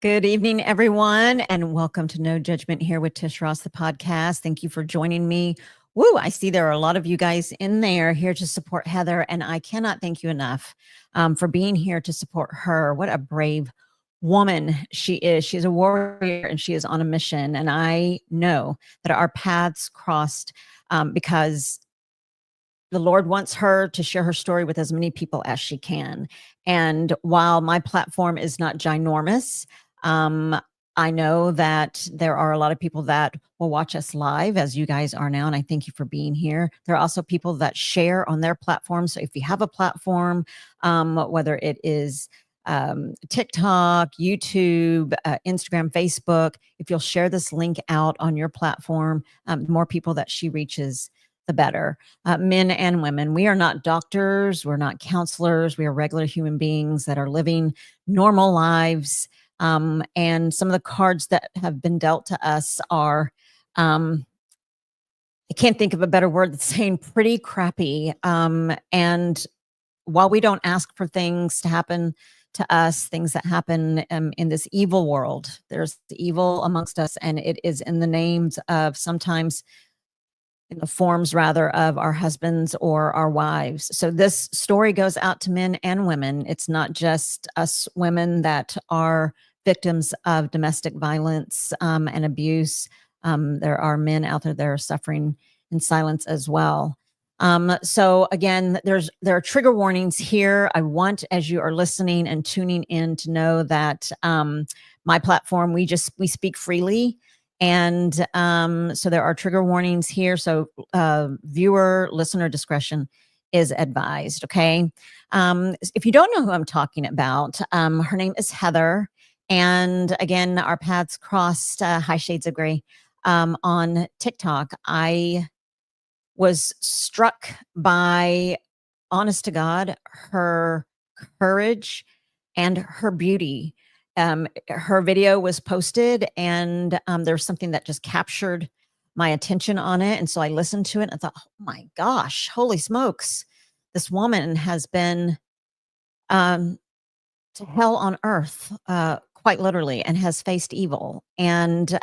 Good evening, everyone, and welcome to No Judgment here with Tish Ross, the podcast. Thank you for joining me. Woo, I see there are a lot of you guys in there here to support Heather, and I cannot thank you enough for being here to support her. What a brave woman she is. She's a warrior and she is on a mission. And I know that our paths crossed because the Lord wants her to share her story with as many people as she can. And while my platform is not ginormous, I know that there are a lot of people that will watch us live, as you guys are now, and I thank you for being here. There are also people that share on their platform. So if you have a platform, whether it is TikTok, YouTube, Instagram, Facebook, if you'll share this link out on your platform, the more people that she reaches, the better. Men and women, we are not doctors, we're not counselors, we are regular human beings that are living normal lives. And some of the cards that have been dealt to us are, I can't think of a better word than saying pretty crappy. And while we don't ask for things to happen to us, things that happen in this evil world, there's evil amongst us, and it is in the names of sometimes in the forms rather of our husbands or our wives. So this story goes out to men and women. It's not just us women that are victims of domestic violence and abuse. There are men out there that are suffering in silence as well. So again, there are trigger warnings here. I want, as you are listening and tuning in, to know that my platform, we speak freely. And so there are trigger warnings here. So listener discretion is advised. Okay. If you don't know who I'm talking about, her name is Heather. And again, our paths crossed, high shades of gray, on TikTok. I was struck by, honest to God, her courage and her beauty. Her video was posted, and there's something that just captured my attention on it. And so I listened to it and I thought, oh my gosh, holy smokes, this woman has been to hell on earth, quite literally, and has faced evil. And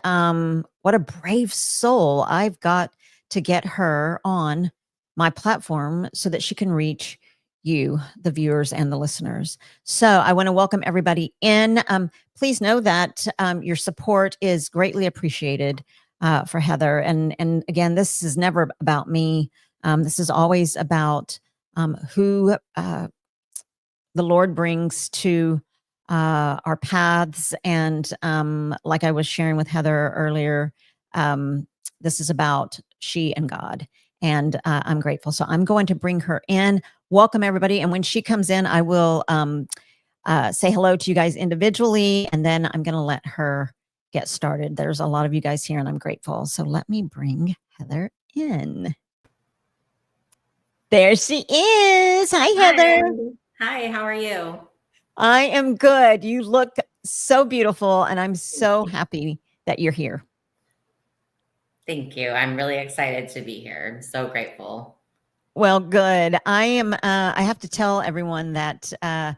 what a brave soul. I've got to get her on my platform so that she can reach you, the viewers and the listeners. So I want to welcome everybody in. Please know that your support is greatly appreciated for Heather. And again, this is never about me. This is always about who the Lord brings to our paths. And like I was sharing with Heather earlier, this is about she and God. And I'm grateful. So I'm going to bring her in. Welcome, everybody. And when she comes in, I will say hello to you guys individually. And then I'm going to let her get started. There's a lot of you guys here, and I'm grateful. So let me bring Heather in. There she is. Hi, Heather. Hi, how are you? I am good. You look so beautiful, and I'm so happy that you're here. Thank you. I'm really excited to be here. I'm so grateful. Well, good. I have to tell everyone that Heather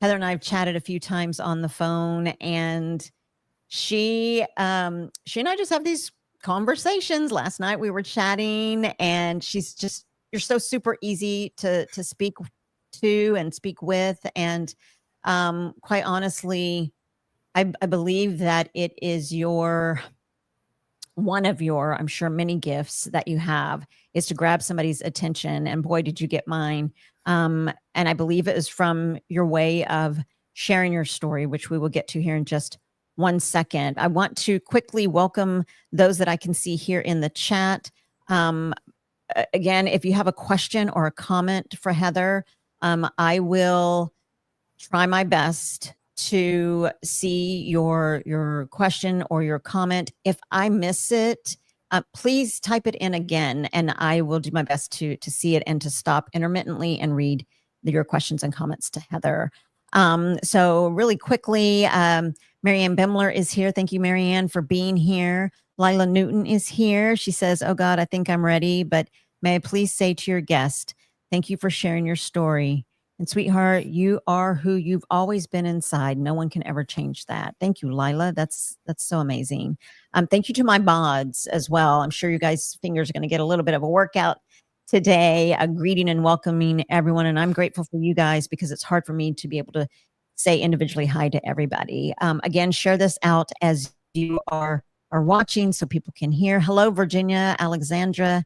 and I have chatted a few times on the phone, and she and I just have these conversations. Last night we were chatting, and you're so super easy to speak to and speak with. And quite honestly, I believe that it is one of your, I'm sure, many gifts that you have is to grab somebody's attention. And boy, did you get mine. And I believe it is from your way of sharing your story, which we will get to here in just 1 second. I want to quickly welcome those that I can see here in the chat. Again, if you have a question or a comment for Heather, I will try my best to see your question or your comment. If I miss it, please type it in again, and I will do my best to see it and to stop intermittently and read your questions and comments to Heather. So really quickly, Marianne Bimler is here. Thank you, Marianne, for being here. Lila Newton is here. She says, oh God, I think I'm ready, but may I please say to your guest, thank you for sharing your story. And sweetheart, you are who you've always been inside. No one can ever change that. Thank you, Lila. That's so amazing. Thank you to my mods as well. I'm sure you guys' fingers are going to get a little bit of a workout today, greeting and welcoming everyone. And I'm grateful for you guys because it's hard for me to be able to say individually hi to everybody. Again, share this out as you are watching so people can hear. Hello, Virginia, Alexandra.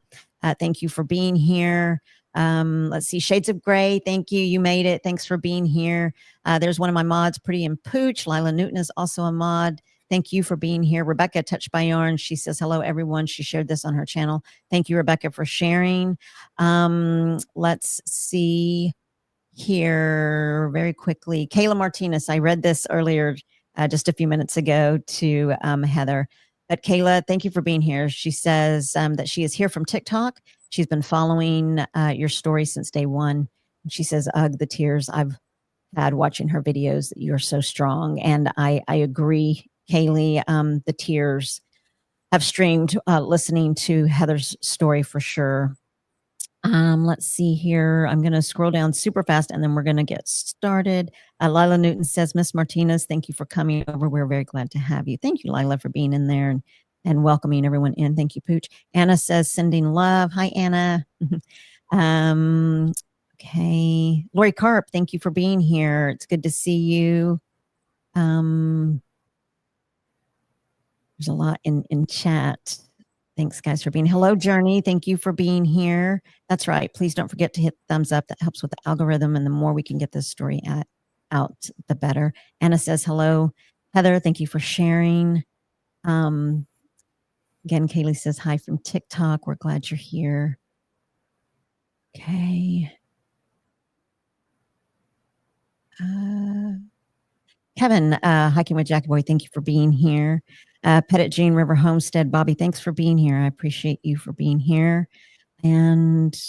Thank you for being here. Let's see, Shades of Gray. Thank you. You made it. Thanks for being here. There's one of my mods, Pretty and Pooch. Lila Newton is also a mod. Thank you for being here. Rebecca, Touched by Yarn. She says, hello, everyone. She shared this on her channel. Thank you, Rebecca, for sharing. Let's see here very quickly. Kayla Martinez. I read this earlier, just a few minutes ago to Heather. But Kayla, thank you for being here. She says that she is here from TikTok. She's been following your story since day one. She says, ugh, the tears I've had watching her videos. You're so strong. And I agree, Kaylee. The tears have streamed listening to Heather's story for sure. Let's see here. I'm going to scroll down super fast and then we're going to get started. Lila Newton says, Miss Martinez, thank you for coming over. We're very glad to have you. Thank you, Lila, for being in there and welcoming everyone in. Thank you, Pooch. Anna says, sending love. Hi, Anna. Okay. Lori Carp, thank you for being here. It's good to see you. There's a lot in chat. Thanks, guys, for being. Hello, Journey. Thank you for being here. That's right. Please don't forget to hit thumbs up. That helps with the algorithm. And the more we can get this story out, the better. Anna says, hello. Heather, thank you for sharing. Again, Kaylee says, hi from TikTok. We're glad you're here. Okay. Kevin, Hiking with Jackie Boy, thank you for being here. Pettit Jean River Homestead, Bobby, thanks for being here. I appreciate you for being here. And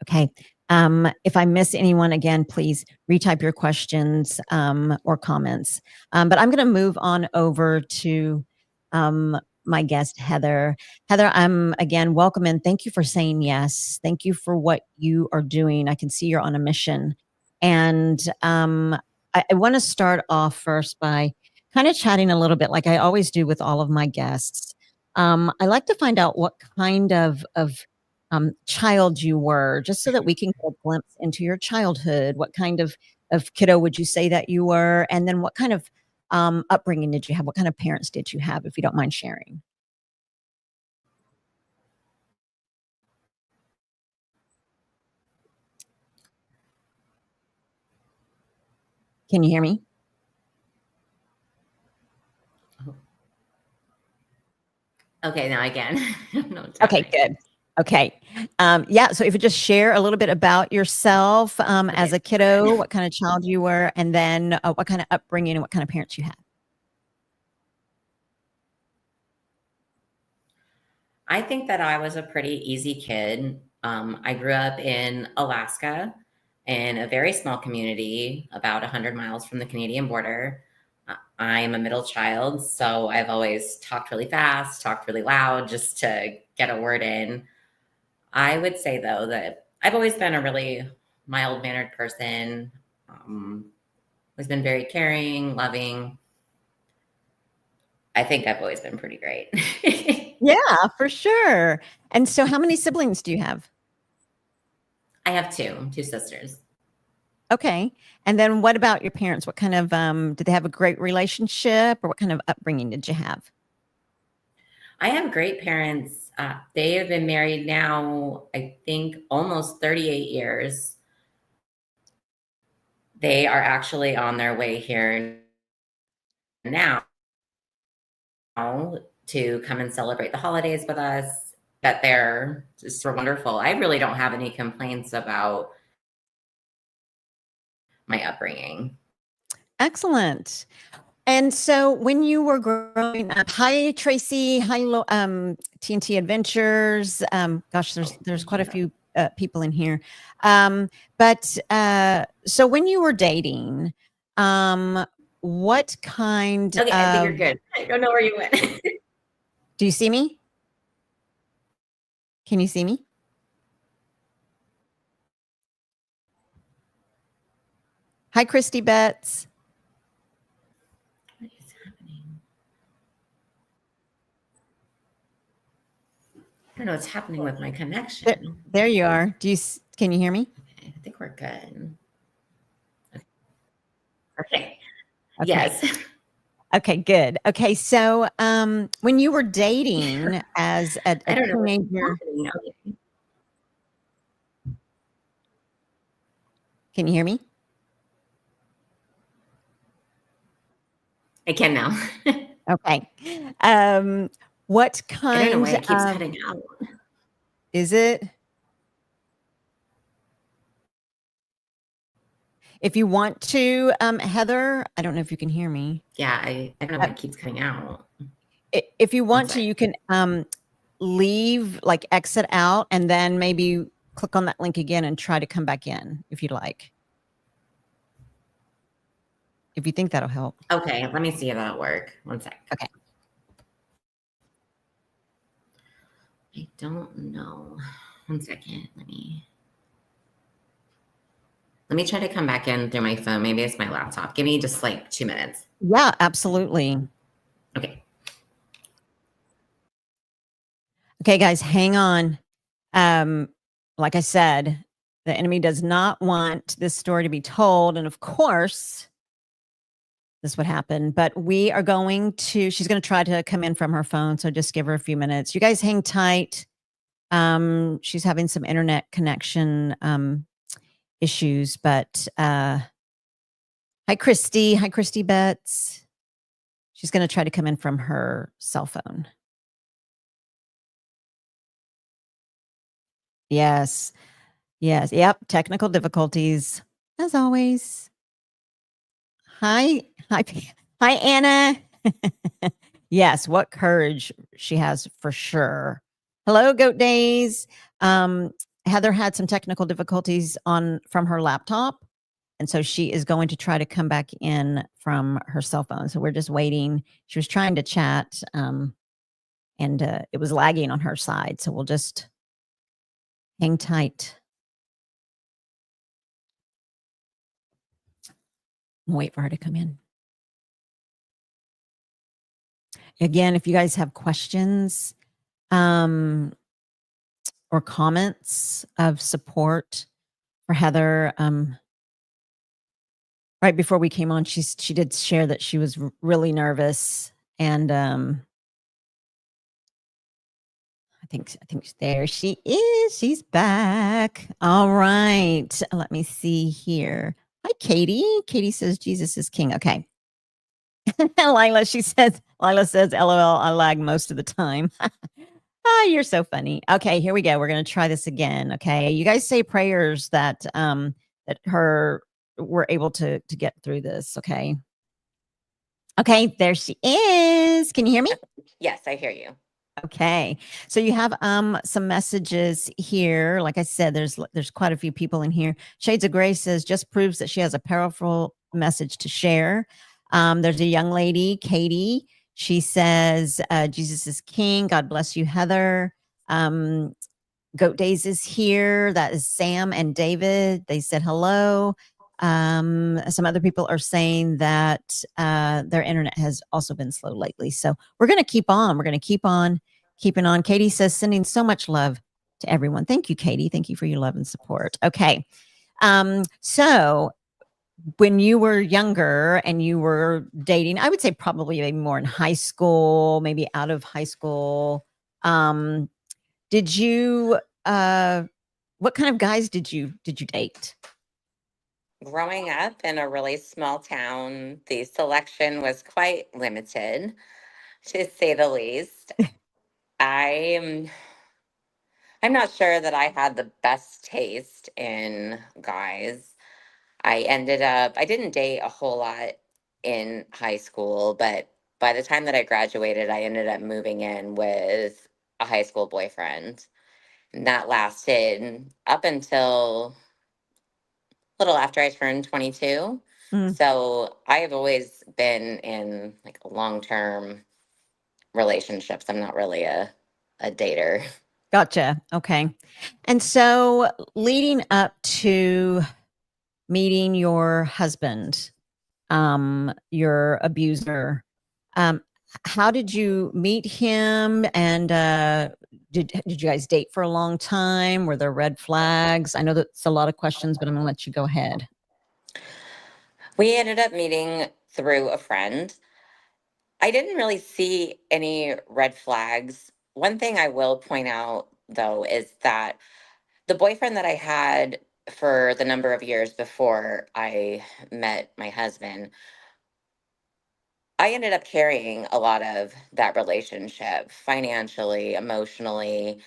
okay, if I miss anyone again, please retype your questions or comments. But I'm going to move on over to my guest, Heather. Heather, again, welcome and thank you for saying yes. Thank you for what you are doing. I can see you're on a mission. And I want to start off first by kind of chatting a little bit like I always do with all of my guests. I like to find out what kind of child you were, just so that we can get a glimpse into your childhood. What kind of kiddo would you say that you were? And then what kind of upbringing did you have? What kind of parents did you have, if you don't mind sharing? Can you hear me? Okay, now I can. Okay, good. Okay. Yeah. So if you just share a little bit about yourself as a kiddo, what kind of child you were, and then what kind of upbringing and what kind of parents you had. I think that I was a pretty easy kid. I grew up in Alaska in a very small community, about 100 miles from the Canadian border. I'm a middle child, so I've always talked really fast, talked really loud just to get a word in. I would say, though, that I've always been a really mild-mannered person. Always been very caring, loving. I think I've always been pretty great. Yeah, for sure. And so how many siblings do you have? I have two sisters. Okay. And then what about your parents? What kind of, did they have a great relationship or what kind of upbringing did you have? I have great parents. They have been married now, I think, almost 38 years. They are actually on their way here now to come and celebrate the holidays with us. That they're just wonderful. I really don't have any complaints about my upbringing. Excellent. And so when you were growing up, hi Tracy, hi TNT Adventures. Gosh, there's quite a few people in here. But so when you were dating, what kind Okay, I think you're of, good. I don't know where you went. do you see me? Can you see me? Hi, Christy Betts. What is happening? I don't know what's happening with my connection. There you are. Can you hear me? Okay, I think we're good. Okay. Okay. Yes. Okay, good. Okay, so when you were dating as a I don't know what's teenager, happening. Okay. can you hear me? I can now. Okay. What I don't know why kind it keeps of cutting out. is it? If you want to, Heather, I don't know if you can hear me. Yeah, I don't know why it keeps cutting out. If you want to, sec. you can leave, like exit out, and then maybe click on that link again and try to come back in if you'd like. If you think that'll help. Okay, let me see if that'll work. One sec. Okay. I don't know. One second. Let me try to come back in through my phone. Maybe it's my laptop. Give me just like 2 minutes. Yeah, absolutely. Okay. Okay, guys, hang on. Like I said, the enemy does not want this story to be told. And of course, this would happen. But we are she's going to try to come in from her phone. So just give her a few minutes. You guys hang tight. She's having some internet connection issues. But hi, Christy. Hi, Christy Betts. She's going to try to come in from her cell phone. Yes. Yes. Yep. Technical difficulties as always. Hi. Hi. Hi, Anna. Yes. What courage she has for sure. Hello, Goat Days. Heather had some technical difficulties from her laptop. And so she is going to try to come back in from her cell phone. So we're just waiting. She was trying to chat and it was lagging on her side. So we'll just hang tight. Wait for her to come in. Again, if you guys have questions or comments of support for Heather, right before we came on, she did share that she was really nervous, and I think there she is. She's back. All right, let me see here. Hi, Katie. Katie says Jesus is king. Okay. Lila says, LOL, I lag most of the time. Oh, you're so funny. Okay, here we go. We're going to try this again. Okay. You guys say prayers that we're able to get through this. Okay. Okay, there she is. Can you hear me? Yes, I hear you. Okay. So you have some messages here. Like I said, there's quite a few people in here. Shades of Grace says just proves that she has a powerful message to share. There's a young lady, Katie. She says, Jesus is king. God bless you, Heather. Goat Days is here. That is Sam and David. They said hello. Some other people are saying that their internet has also been slow lately. So we're going to keep on. We're going to keep on keeping on. Katie says, sending so much love to everyone. Thank you, Katie. Thank you for your love and support. Okay. So when you were younger and you were dating, I would say probably maybe more in high school, maybe out of high school. Did you what kind of guys did you date? Growing up in a really small town, the selection was quite limited, to say the least. I'm I'm not sure that I had the best taste in guys. I didn't date a whole lot in high school, but by the time that I graduated, I ended up moving in with a high school boyfriend. And that lasted up until a little after I turned 22. Mm, So I have always been in like long-term relationships. I'm not really a dater. gotcha. Okay. And so leading up to meeting your husband, your abuser. Um, how did you meet him? And did you guys date for a long time? Were there red flags? I know that's a lot of questions, but I'm going to let you go ahead. We ended up meeting through a friend. I didn't really see any red flags. One thing I will point out, though, is that the boyfriend that I had for the number of years before I met my husband, I ended up carrying a lot of that relationship financially, emotionally.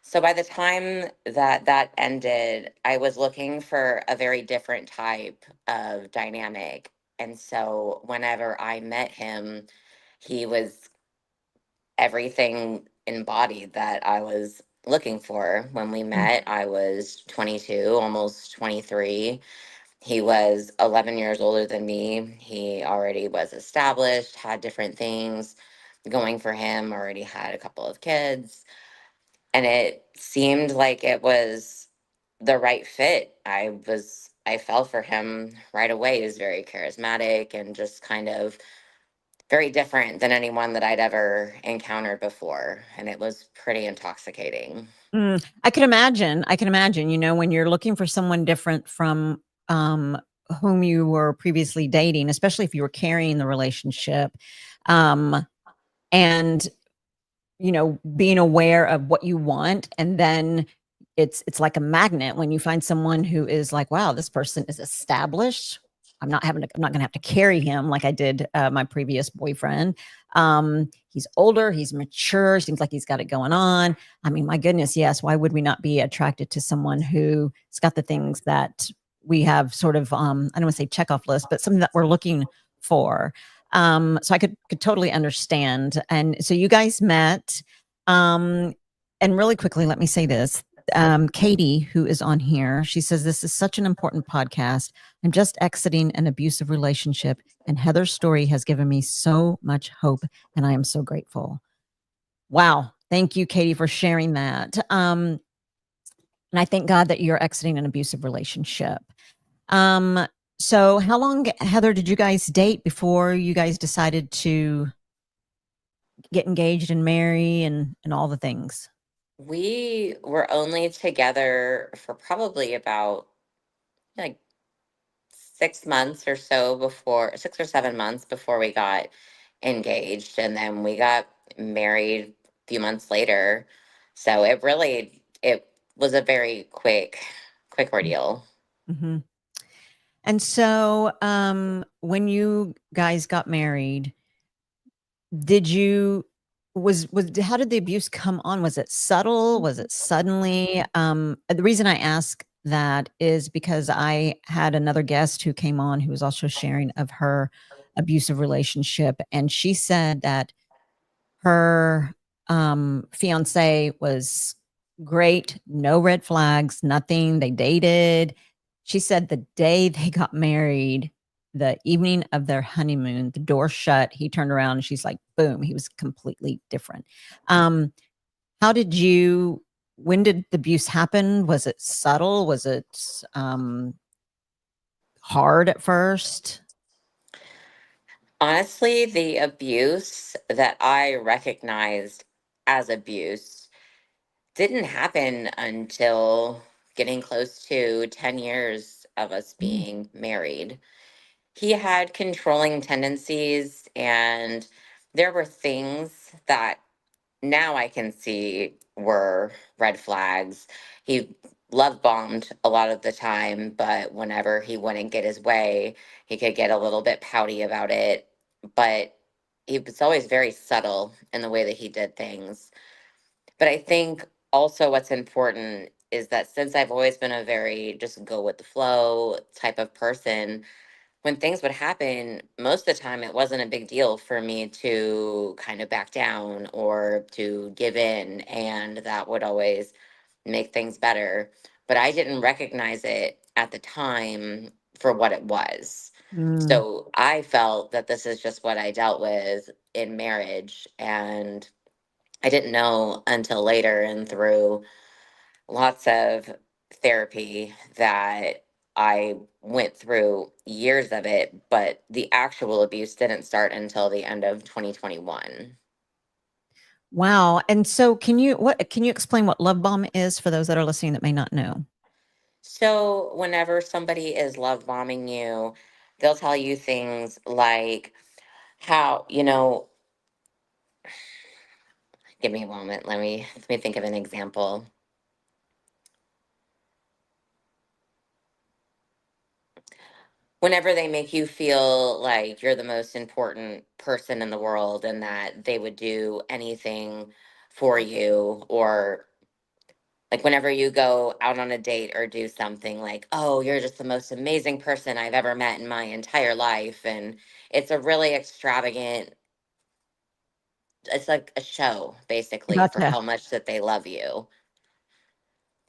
So by the time that that ended, I was looking for a very different type of dynamic. And so whenever I met him, he was everything embodied that I was looking for. When we Mm. met, I was 22, almost 23. He was 11 years older than me. He already was established, had different things going for him, already had a couple of kids. And it seemed like it was the right fit. I fell for him right away. He was very charismatic and just kind of very different than anyone that I'd ever encountered before. And it was pretty intoxicating. I can imagine. I can imagine, when you're looking for someone different from whom you were previously dating, especially if you were carrying the relationship, and being aware of what you want, and then it's like a magnet when you find someone who is like, wow, this person is established. I'm not gonna have to carry him like I did my previous boyfriend. He's older, he's mature, seems like he's got it going on. I mean, my goodness, yes, why would we not be attracted to someone who's got the things that we have sort of I don't want to say check off list, but something that we're looking for. So I could totally understand. And so you guys met. Um, and really quickly, let me say this. Katie, who is on here, she says, this is such an important podcast. I'm just exiting an abusive relationship, and Heather's story has given me so much hope, and I am so grateful. Wow. Thank you, Katie, for sharing that. And I thank God that you're exiting an abusive relationship. Um, so how long, Heather, did you guys date before you guys decided to get engaged and marry and all the things? We were only together for probably about like 6 months or so before, 6 or 7 months before we got engaged. And then we got married a few months later. So it was a very quick ordeal. Mm-hmm. And so, when you guys got married, did you was how did the abuse come on? Was it subtle? Was it suddenly? The reason I ask that is because I had another guest who came on who was also sharing of her abusive relationship, and she said that her fiance was great, no red flags, nothing. They dated. She said the day they got married, the evening of their honeymoon, the door shut. He turned around and she's like, boom, he was completely different. Um, how did you, when did the abuse happen? Was it subtle? Was it hard at first? Honestly, the abuse that I recognized as abuse didn't happen until getting close to 10 years of us Mm, being married. He had controlling tendencies, and there were things that now I can see were red flags. He love bombed a lot of the time, but whenever he wouldn't get his way, he could get a little bit pouty about it. But he was always very subtle in the way that he did things. But I think also what's important is that since I've always been a very just go with the flow type of person, when things would happen, most of the time it wasn't a big deal for me to kind of back down or to give in. And that would always make things better. But I didn't recognize it at the time for what it was. mm, So I felt that this is just what I dealt with in marriage. And I didn't know until later and through lots of therapy that I went through years of it, but the actual abuse didn't start until the end of 2021. Wow. And so can you explain what love bomb is for those that are listening that may not know? So, whenever somebody is love bombing you, they'll tell you things like how, give me a moment. Let me think of an example. Whenever they make you feel like you're the most important person in the world and that they would do anything for you, or like whenever you go out on a date or do something like, oh, you're just the most amazing person I've ever met in my entire life. And it's a really extravagant, it's like a show basically for Gotcha. how much that they love you.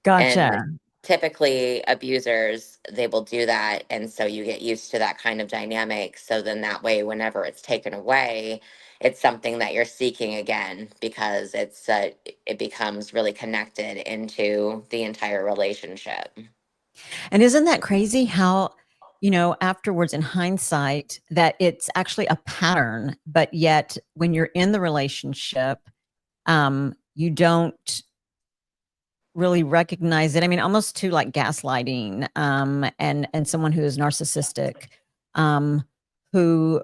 And Gotcha. typically abusers, they will do that, and so you get used to that kind of dynamic, so then that way whenever it's taken away, it's something that you're seeking again because it becomes really connected into the entire relationship. And isn't that crazy how, afterwards in hindsight, that it's actually a pattern, but yet when you're in the relationship, you don't really recognize it. I mean, almost to like gaslighting, and someone who is narcissistic, um, who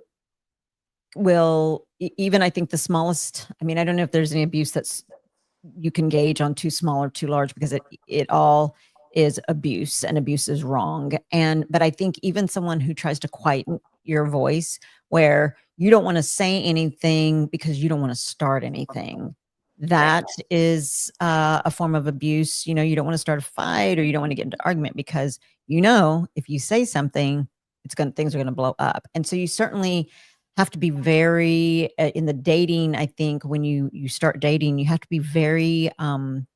will even I think the smallest. I mean, I don't know if there's any abuse that's you can gauge on too small or too large because it all is abuse and abuse is wrong. And but I think even someone who tries to quieten your voice where you don't want to say anything because you don't want to start anything, Right. that is a form of abuse. You don't want to start a fight or you don't want to get into argument because if you say something, things are going to blow up. And so you certainly have to be very in the dating. I think when you start dating, you have to be very kind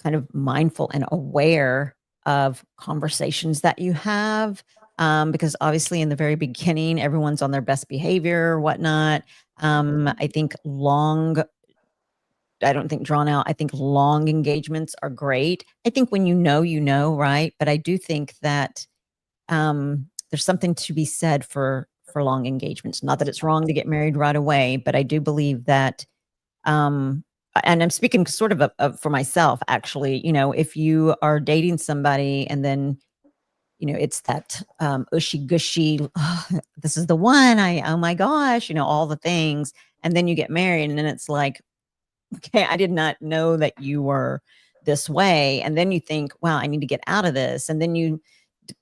of mindful and aware of conversations that you have, because obviously in the very beginning everyone's on their best behavior or whatnot. I think long I don't think drawn out. I think long engagements are great. I think when right? But I do think that there's something to be said for long engagements. Not that it's wrong to get married right away, but I do believe that, um, and I'm speaking sort of for myself, actually. If you are dating somebody and then it's that ushy gushy, "Oh, this is the one. Oh my gosh, all the things, and then you get married, and then it's like, okay, I did not know that you were this way, and then you think, wow, I need to get out of this, and then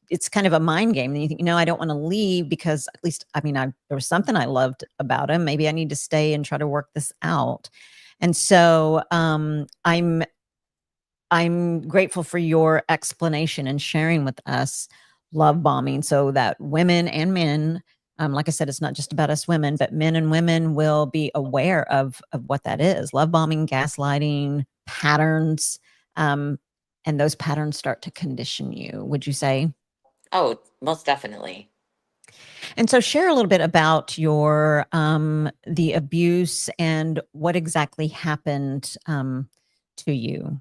it's kind of a mind game. And you think, I don't want to leave because at least, I mean, there was something I loved about him. Maybe I need to stay and try to work this out. And so, I'm grateful for your explanation and sharing with us love bombing so that women and men, like I said, it's not just about us women, but men and women will be aware of what that is. Love bombing, gaslighting, patterns, and those patterns start to condition you, would you say? Oh, most definitely. And so share a little bit about your the abuse and what exactly happened to you.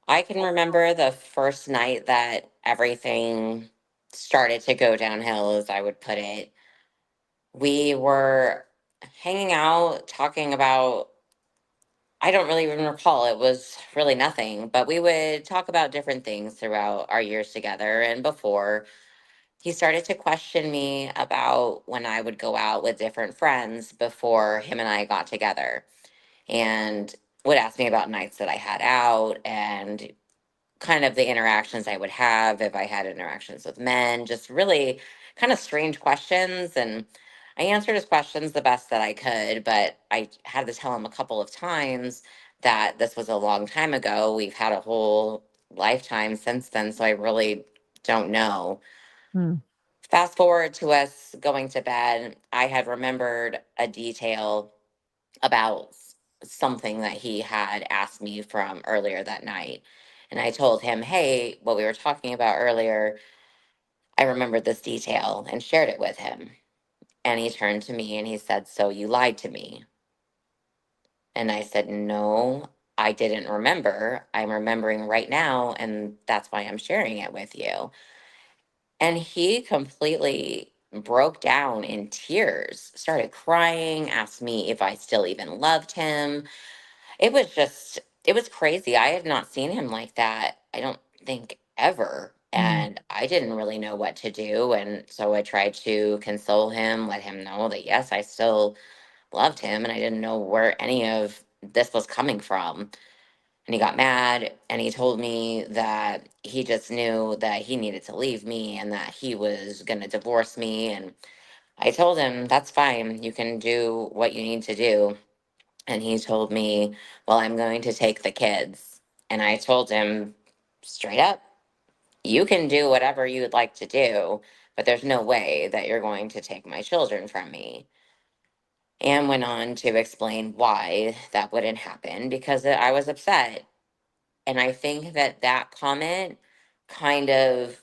I can remember the first night that everything started to go downhill, as I would put it. We were hanging out, talking about, I don't really even recall, it was really nothing, but we would talk about different things throughout our years together. And before, he started to question me about when I would go out with different friends before him and I got together, and would ask me about nights that I had out and kind of the interactions I would have if I had interactions with men, just really kind of strange questions. And I answered his questions the best that I could, but I had to tell him a couple of times that this was a long time ago. We've had a whole lifetime since then, so I really don't know. Hmm. Fast forward to us going to bed, I had remembered a detail about something that he had asked me from earlier that night. And I told him, hey, what we were talking about earlier, I remembered this detail, and shared it with him. And he turned to me and he said, so you lied to me? And I said, no, I didn't remember. I'm remembering right now, and that's why I'm sharing it with you. And he completely broke down in tears, started crying, asked me if I still even loved him. It was crazy. I had not seen him like that, I don't think ever. Mm. And I didn't really know what to do. And so I tried to console him, let him know that yes, I still loved him and I didn't know where any of this was coming from. And he got mad and he told me that he just knew that he needed to leave me and that he was going to divorce me. And I told him, that's fine. You can do what you need to do. And he told me, well, I'm going to take the kids. And I told him straight up, you can do whatever you would like to do, but there's no way that you're going to take my children from me. And went on to explain why that wouldn't happen because I was upset. And I think that that comment kind of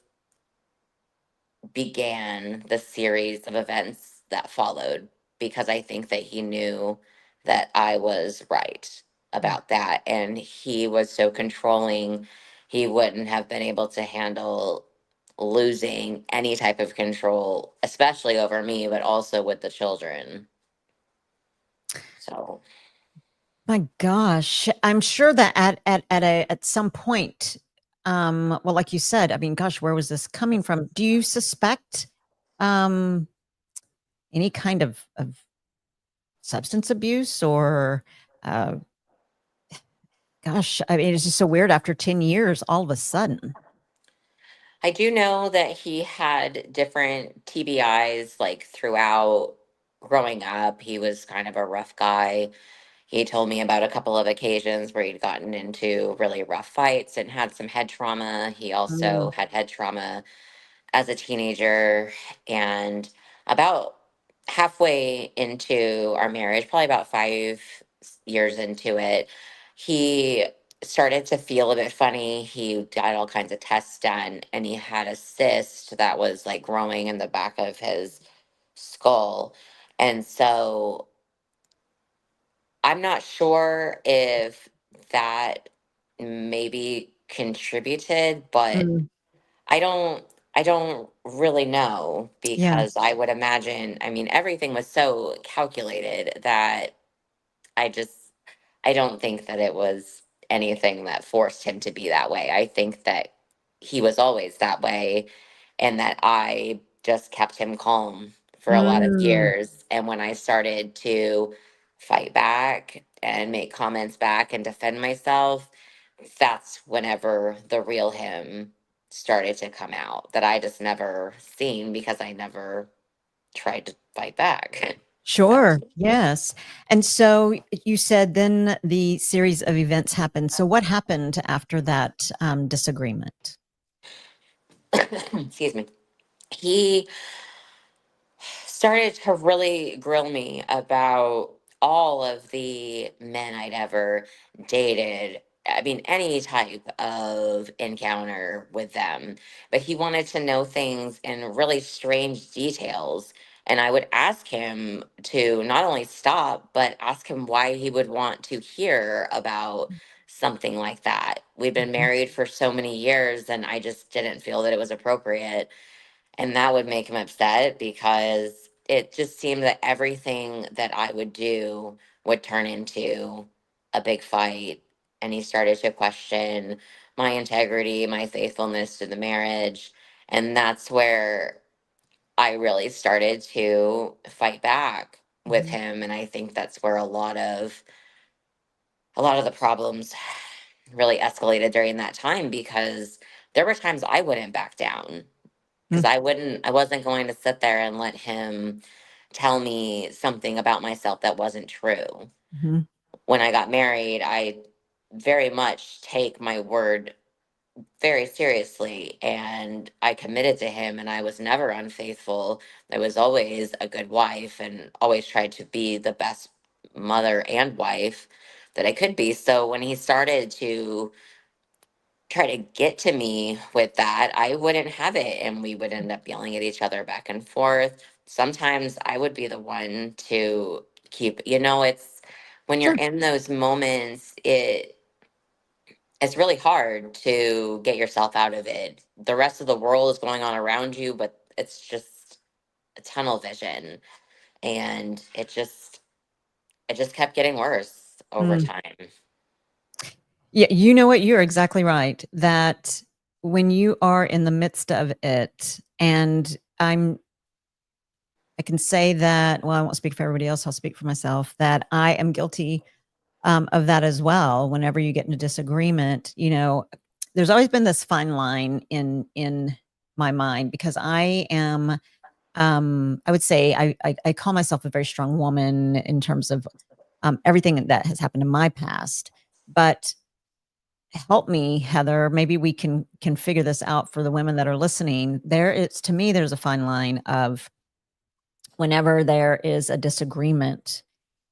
began the series of events that followed because I think that he knew that I was right about that. And he was so controlling, he wouldn't have been able to handle losing any type of control, especially over me, but also with the children. So, My gosh, I'm sure that at some point, well, like you said, I mean, gosh, where was this coming from? Do you suspect um any kind of substance abuse or uh gosh, I mean, it's just so weird after 10 years, all of a sudden. I do know that he had different TBIs like throughout growing up. He was kind of a rough guy. He told me about a couple of occasions where he'd gotten into really rough fights and had some head trauma. He also Mm. had head trauma as a teenager. And about halfway into our marriage, probably about 5 years into it, he started to feel a bit funny. He got all kinds of tests done and he had a cyst that was like growing in the back of his skull. And so I'm not sure if that maybe contributed, but Mm. I don't I don't really know Yeah. because I would imagine, I mean, everything was so calculated that I just I don't think that it was anything that forced him to be that way. I think that he was always that way and that I just kept him calm for a lot of Mm. years. And when I started to fight back and make comments back and defend myself, that's whenever the real him started to come out that I just never seen because I never tried to fight back. So Sure. Yes. And so you said then the series of events happened. So what happened after that disagreement? excuse me. He started to really grill me about all of the men I'd ever dated. I mean, any type of encounter with them. But he wanted to know things in really strange details. And I would ask him to not only stop, but ask him why he would want to hear about something like that. We've been Mhm. married for so many years, and I just didn't feel that it was appropriate, and that would make him upset because it just seemed that everything that I would do would turn into a big fight. And he started to question my integrity, my faithfulness to the marriage. And that's where I really started to fight back with Mhm. him. And I think that's where a lot of the problems really escalated during that time because there were times I wouldn't back down because I wasn't going to sit there and let him tell me something about myself that wasn't true. Mhm. When I got married, I very much take my word very seriously and I committed to him and I was never unfaithful. I was always a good wife and always tried to be the best mother and wife that I could be. So when he started to try to get to me with that, I wouldn't have it. And we would end up yelling at each other back and forth. Sometimes I would be the one to keep, it's when you're Sure. in those moments, it's really hard to get yourself out of it. The rest of the world is going on around you, but it's just a tunnel vision, and it just kept getting worse over Mm. time. Yeah, you know what? You're exactly right. That when you are in the midst of it, and I can say that, well, I won't speak for everybody else, I'll speak for myself, that I am guilty of that as well. Whenever you get in a disagreement, there's always been this fine line in my mind, because I am, I would say I call myself a very strong woman in terms of everything that has happened in my past. But help me, Heather. Maybe we can figure this out for the women that are listening. To me, there's a fine line of whenever there is a disagreement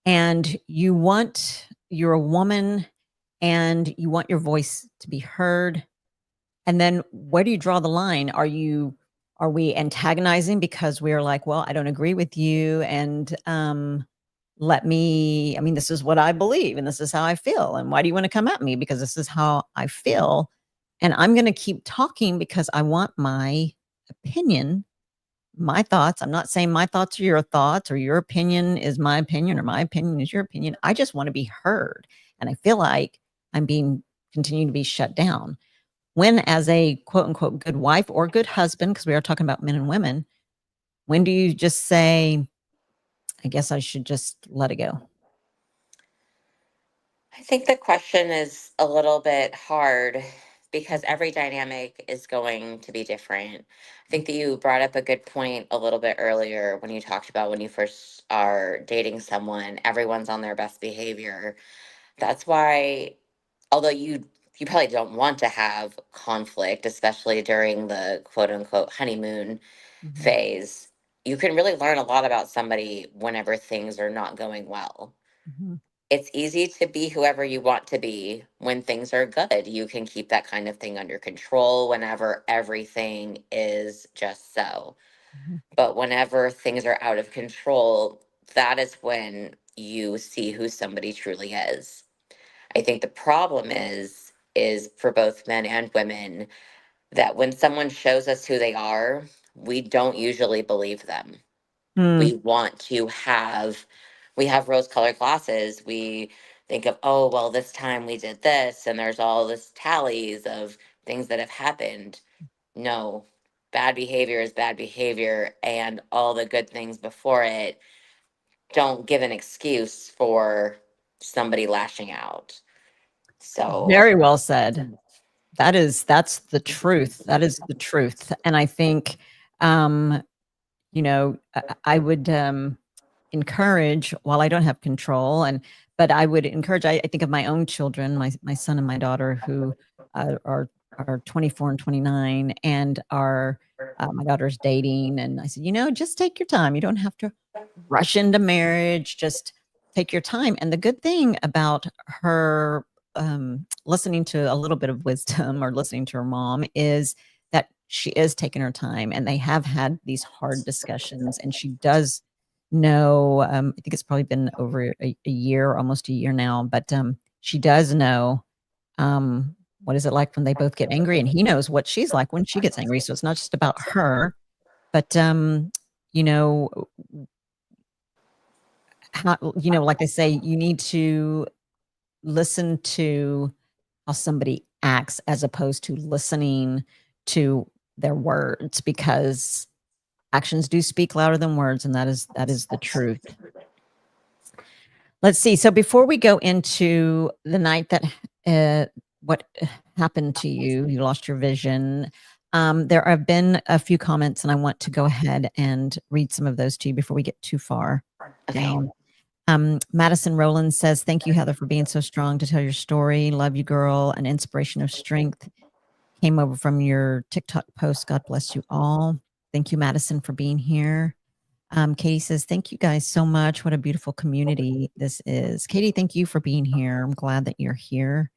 and you're a woman and you want your voice to be heard. And then where do you draw the line? Are we antagonizing because we're like, well, I don't agree with you, and this is what I believe and this is how I feel. And why do you want to come at me? Because this is how I feel. And I'm going to keep talking because I want my opinion, my thoughts. I'm not saying my thoughts are your thoughts or your opinion is my opinion or my opinion is your opinion. I just want to be heard. And I feel like I'm being continuing to be shut down. When, as a quote unquote good wife or good husband, because we are talking about men and women, when do you just say, I guess I should just let it go? I think the question is a little bit hard because every dynamic is going to be different. I think that you brought up a good point a little bit earlier when you talked about when you first are dating someone, everyone's on their best behavior. That's why, although you probably don't want to have conflict, especially during the quote unquote honeymoon Mhm, phase, you can really learn a lot about somebody whenever things are not going well. mhm, It's easy to be whoever you want to be when things are good. You can keep that kind of thing under control whenever everything is just so. mhm, But whenever things are out of control, that is when you see who somebody truly is. I think the problem is for both men and women that when someone shows us who they are, we don't usually believe them. mm, We have rose colored glasses. We think of, oh, well, this time we did this, and there's all this tallies of things that have happened. No, bad behavior is bad behavior, and all the good things before it don't give an excuse for somebody lashing out. So, Very well said. That's the truth. That is the truth. And I think, um, I would encourage, while I don't have control, but I would encourage. I think of my own children, my son and my daughter, who are 24 and 29, and are my daughter's dating. And I said, just take your time. You don't have to rush into marriage. Just take your time. And the good thing about her listening to a little bit of wisdom or listening to her mom is that she is taking her time, and they have had these hard discussions, and she does know, I think it's probably been over a year, almost a year now, but she does know what is it like when they both get angry, and he knows what she's like when she gets angry. So it's not just about her, but you know like they say, you need to listen to how somebody acts as opposed to listening to their words, because actions do speak louder than words, and that is the truth. Let's see. So before we go into the night that what happened to you, you lost your vision. There have been a few comments, and I want to go ahead and read some of those to you before we get too far okay. down. Madison Rowland says, "Thank you, Heather, for being so strong to tell your story. Love you, girl. An inspiration of strength came over from your TikTok post. God bless you all." Thank you, Madison, for being here. Katie says, "Thank you guys so much. What a beautiful community this is." Katie, thank you for being here. I'm glad that you're here.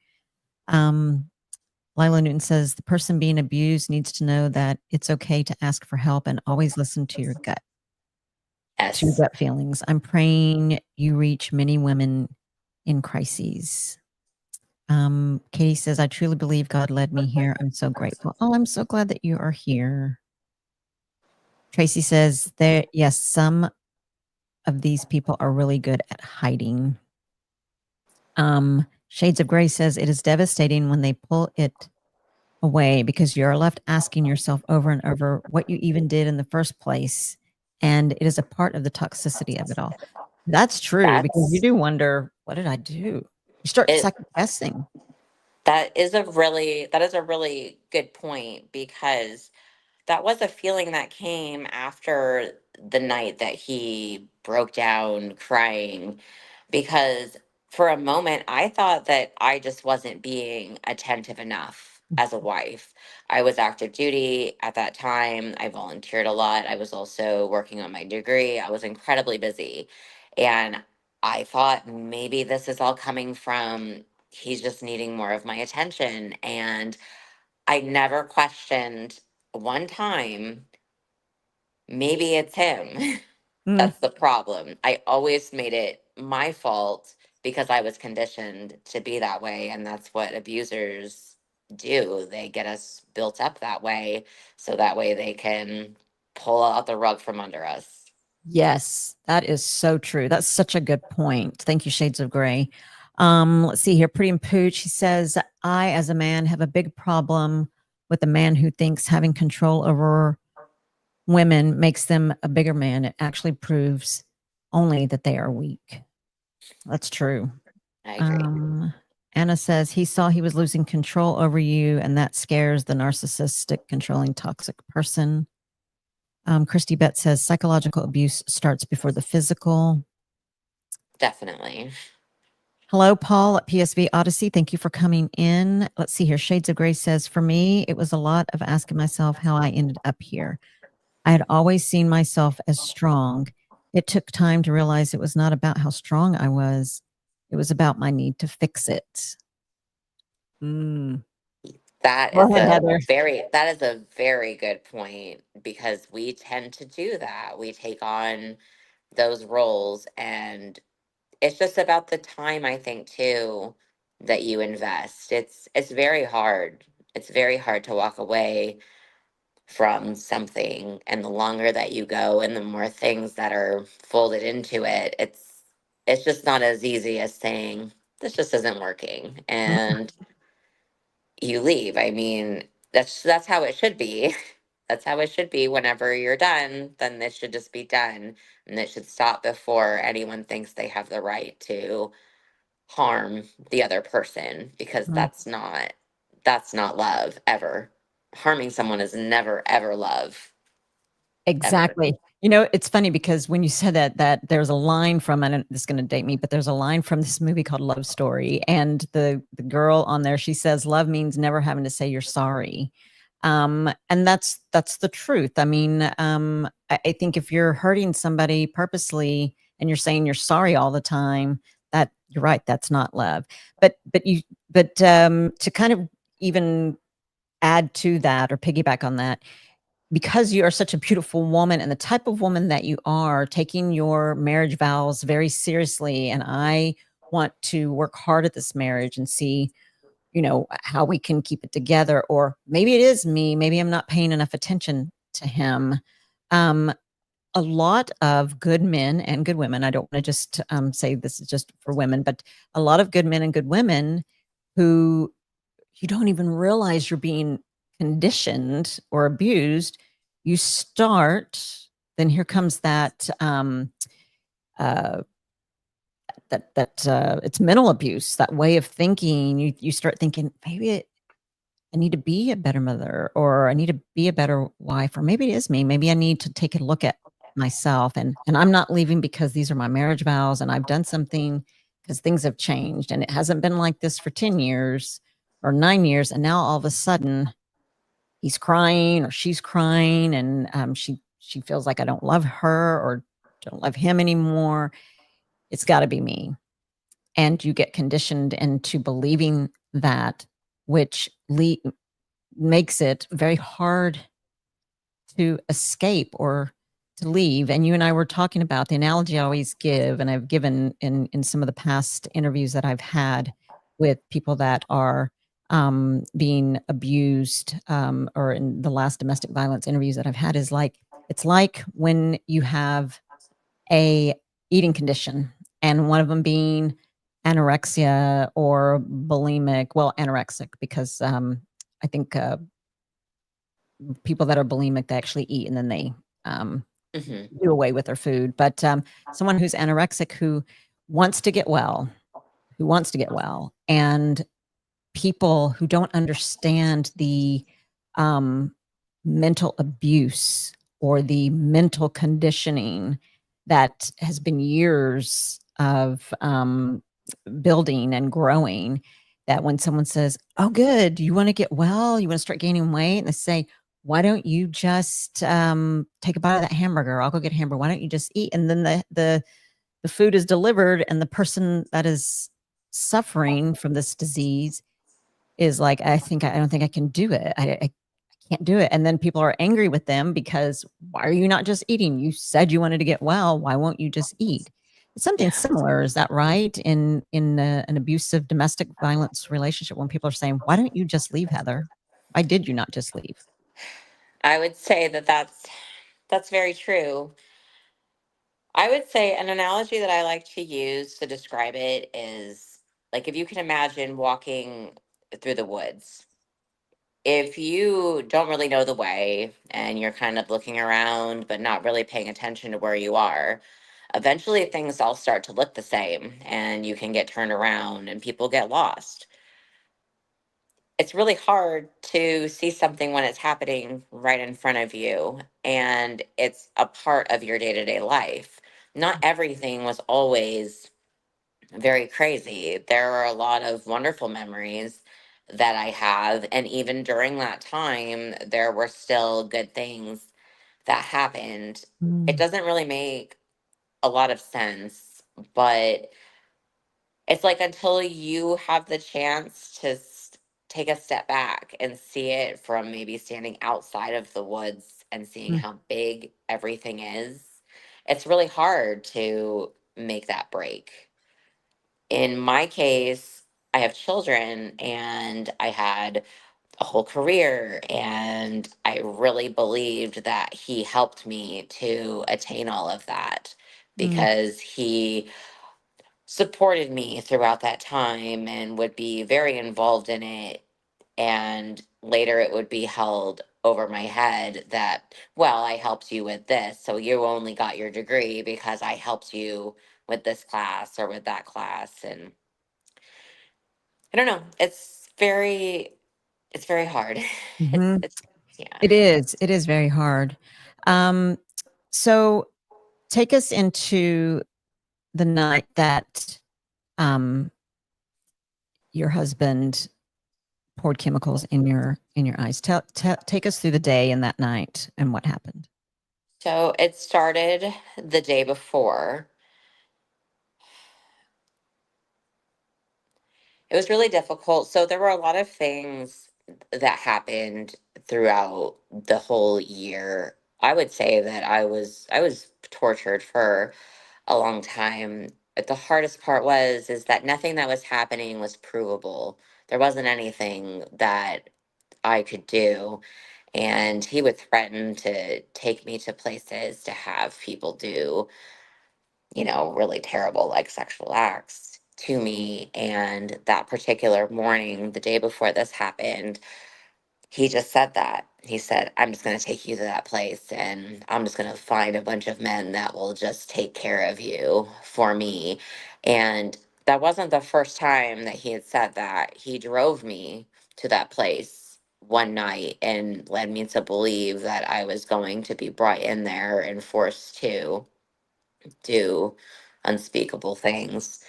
Lila Newton says, "The person being abused needs to know that it's okay to ask for help and always listen to your gut." To your Yes. gut feelings. I'm praying you reach many women in crises. Katie says, I truly believe God led me here. I'm so grateful. Oh, I'm so glad that you are here. Tracy says, yes, some of these people are really good at hiding. Shades of Gray says, it is devastating when they pull it away because you're left asking yourself over and over what you even did in the first place. And it is a part of the toxicity of it all. That's true, because you do wonder, what did I do? You start second guessing. That is a really good point, because that was a feeling that came after the night that he broke down crying, because for a moment I thought that I just wasn't being attentive enough as a wife. I was active duty at that time. I volunteered a lot. I was also working on my degree. I was incredibly busy. And I thought maybe this is all coming from he's just needing more of my attention. And I never questioned one time, maybe it's him. Mm. That's the problem. I always made it my fault because I was conditioned to be that way. And that's what abusers do. They get us built up that way so that way they can pull out the rug from under us. Yes, that is so true. That's such a good point. Thank you, Shades of Gray. Let's see here. Pretty and Pooch, he says, I, as a man, have a big problem with a man who thinks having control over women makes them a bigger man. It actually proves only that they are weak. That's true. I agree. Anna says he saw he was losing control over you, and that scares the narcissistic, controlling, toxic person. Christy Bett says psychological abuse starts before the physical. Definitely. Hello, Paul at PSV Odyssey. Thank you for coming in. Let's see here. Shades of Gray says, for me, it was a lot of asking myself how I ended up here. I had always seen myself as strong. It took time to realize it was not about how strong I was. It was about my need to fix it. That Go is ahead, Heather. that is a very good point, because we tend to do that. We take on those roles, and it's just about the time, I think, too, that you invest. It's very hard. It's very hard to walk away from something, and the longer that you go and the more things that are folded into it, it's just not as easy as saying this just isn't working and you leave. I mean, that's how it should be. That's how it should be. Whenever you're done, then this should just be done, and it should stop before anyone thinks they have the right to harm the other person, because that's not love ever. Harming someone is never ever love. Ever. Exactly. You know, it's funny because when you said that there's a line from, and this is going to date me, but there's a line from this movie called Love Story, and the girl on there, she says, "Love means never having to say you're sorry," and that's the truth. I mean, I think if you're hurting somebody purposely and you're saying you're sorry all the time, that you're right, that's not love. But to kind of even add to that or piggyback on that, because you are such a beautiful woman and the type of woman that you are, taking your marriage vows very seriously, and I want to work hard at this marriage and see, you know, how we can keep it together. Or maybe it is me, maybe I'm not paying enough attention to him. A lot of good men and good women, I don't want to just say this is just for women, but a lot of good men and good women who you don't even realize you're being conditioned or abused. You start, then here comes that uh, it's mental abuse, that way of thinking. You start thinking, maybe I need to be a better mother, or I need to be a better wife, or maybe it is me. Maybe I need to take a look at myself, and I'm not leaving because these are my marriage vows and I've done something, because things have changed and it hasn't been like this for 10 years or 9 years, and now all of a sudden he's crying or she's crying, and she feels like I don't love her or don't love him anymore. It's got to be me. And you get conditioned into believing that, which makes it very hard to escape or to leave. And you and I were talking about the analogy I always give, and I've given in some of the past interviews that I've had. with people that are being abused, or in the last domestic violence interviews that I've had, is like, it's like when you have a eating condition, and one of them being anorexia or bulimic. Well, anorexic, because I think people that are bulimic, they actually eat and then they do away with their food. But someone who's anorexic, who wants to get well, and people who don't understand the mental abuse or the mental conditioning that has been years of building and growing, that when someone says, "Oh, good, you want to get well, you want to start gaining weight," and they say, "Why don't you just take a bite of that hamburger? I'll go get a hamburger. Why don't you just eat?" And then the food is delivered, and the person that is suffering from this disease is like, I don't think I can do it. I can't do it. And then people are angry with them because, why are you not just eating? You said you wanted to get well. Why won't you just eat? It's something similar. Is that right? In an abusive domestic violence relationship, when people are saying, "Why don't you just leave, Heather? Why did you not just leave?" I would say that that's very true. I would say an analogy that I like to use to describe it is like, if you can imagine walking through the woods. If you don't really know the way and you're kind of looking around but not really paying attention to where you are, eventually things all start to look the same and you can get turned around and people get lost. It's really hard to see something when it's happening right in front of you and it's a part of your day to day life. Not everything was always very crazy. There are a lot of wonderful memories that I have. And even during that time, there were still good things that happened. It Mm. doesn't really make a lot of sense, but it's like, until you have the chance to take a step back and see it from maybe standing outside of the woods and seeing Mm. how big everything is, it's really hard to make that break. In my case, I have children and I had a whole career, and I really believed that he helped me to attain all of that Mm. because he supported me throughout that time and would be very involved in it. And later it would be held over my head that, well, I helped you with this, so you only got your degree because I helped you with this class or with that class. And I don't know. It's very hard. Mhm. It's yeah. It is. It is very hard. Um, so take us into the night that um, your husband poured chemicals in your eyes. Take us through the day and that night and what happened. So it started the day before. It was really difficult. So there were a lot of things that happened throughout the whole year. I would say that I was tortured for a long time. But the hardest part is that nothing that was happening was provable. There wasn't anything that I could do. And he would threaten to take me to places to have people do, really terrible, like, sexual acts to me. And that particular morning, the day before this happened, he just said that. He said, "I'm just going to take you to that place and I'm just going to find a bunch of men that will just take care of you for me." And that wasn't the first time that he had said that. He drove me to that place one night and led me to believe that I was going to be brought in there and forced to do unspeakable things.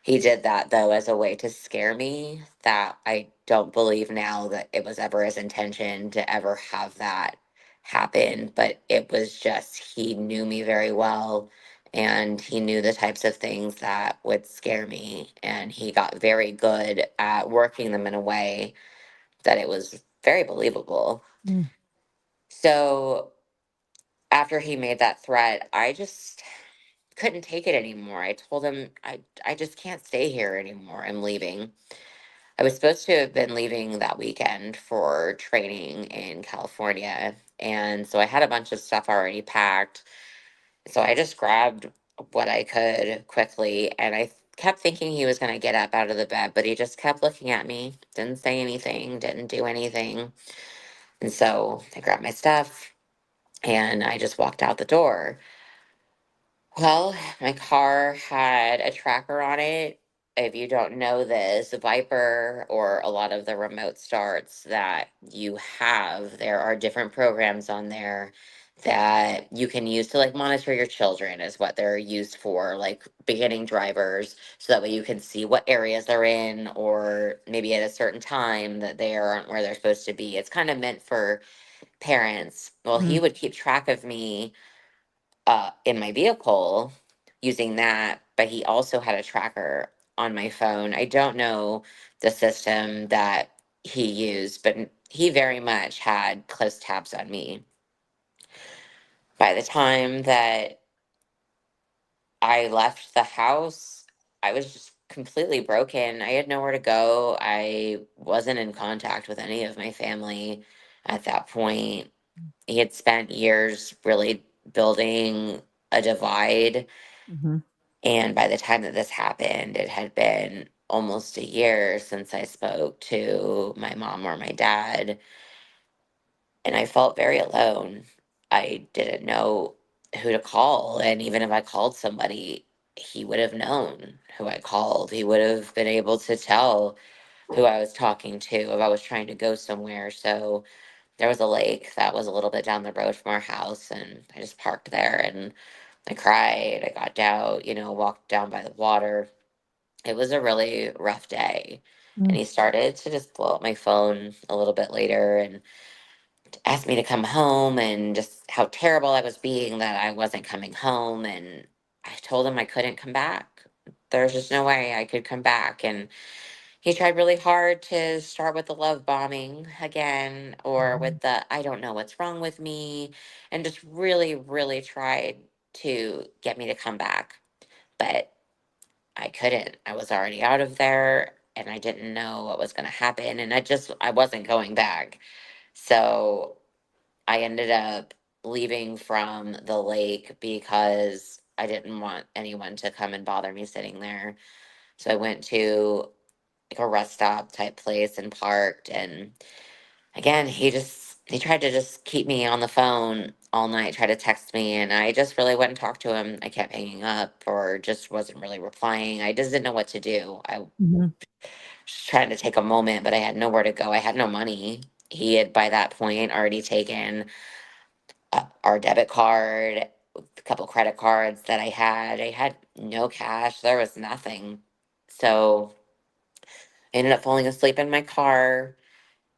He did that, though, as a way to scare me, that I don't believe now that it was ever his intention to ever have that happen. But it was just, he knew me very well and he knew the types of things that would scare me. And he got very good at working them in a way that it was very believable. Mm. So after he made that threat, I just couldn't take it anymore. I told him, I just can't stay here anymore. I'm leaving. I was supposed to have been leaving that weekend for training in California. And so I had a bunch of stuff already packed. So I just grabbed what I could quickly. And I kept thinking he was going to get up out of the bed, but he just kept looking at me, didn't say anything, didn't do anything. And so I grabbed my stuff and I just walked out the door. Well, my car had a tracker on it. If you don't know this, Viper or a lot of the remote starts that you have, there are different programs on there that you can use to like monitor your children, is what they're used for, like beginning drivers, so that way you can see what areas they're in, or maybe at a certain time that they aren't where they're supposed to be. It's kind of meant for parents. Well, he Mhm. would keep track of me in my vehicle using that, but he also had a tracker on my phone. I don't know the system that he used, but he very much had close tabs on me. By the time that I left the house, I was just completely broken. I had nowhere to go. I wasn't in contact with any of my family at that point. He had spent years really building a divide. Mhm. And by the time that this happened, it had been almost a year since I spoke to my mom or my dad. And I felt very alone. I didn't know who to call. And even if I called somebody, he would have known who I called. He would have been able to tell who I was talking to if I was trying to go somewhere. So there was a lake that was a little bit down the road from our house. And I just parked there and I cried. I got down, walked down by the water. It was a really rough day. And Mm. he started to just blow up my phone a little bit later and asked me to come home and just how terrible I was being that I wasn't coming home. And I told him I couldn't come back. There's just no way I could come back. And he tried really hard to start with the love bombing again, or Mhm. with the I don't know what's wrong with me, and just really, really tried to get me to come back. But I couldn't. I was already out of there and I didn't know what was going to happen. And I wasn't going back. So I ended up leaving from the lake because I didn't want anyone to come and bother me sitting there. So I went to like a rest stop type place and parked. And again, he tried to just keep me on the phone all night, try to text me, and I just really wouldn't talk to him. I kept hanging up or just wasn't really replying. I just didn't know what to do. I was Mhm. just trying to take a moment, but I had nowhere to go. I had no money. He had by that point already taken our debit card, a couple credit cards that I had. I had no cash. There was nothing. So I ended up falling asleep in my car.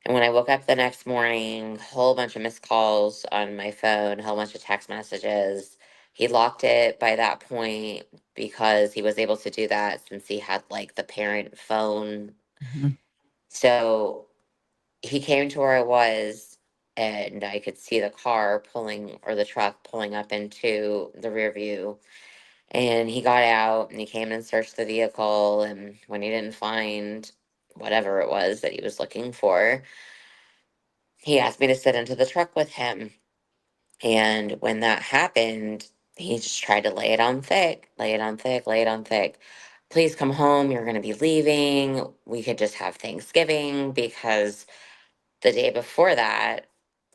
And when I woke up the next morning, a whole bunch of missed calls on my phone, a whole bunch of text messages. He locked it by that point because he was able to do that since he had like the parent phone. Mhm. So he came to where I was and I could see the car pulling or the truck pulling up into the rear view. And he got out and he came and searched the vehicle. And when he didn't find whatever it was that he was looking for, he asked me to sit into the truck with him. And when that happened, he just tried to lay it on thick, lay it on thick, lay it on thick. Please come home. You're going to be leaving. We could just have Thanksgiving because the day before that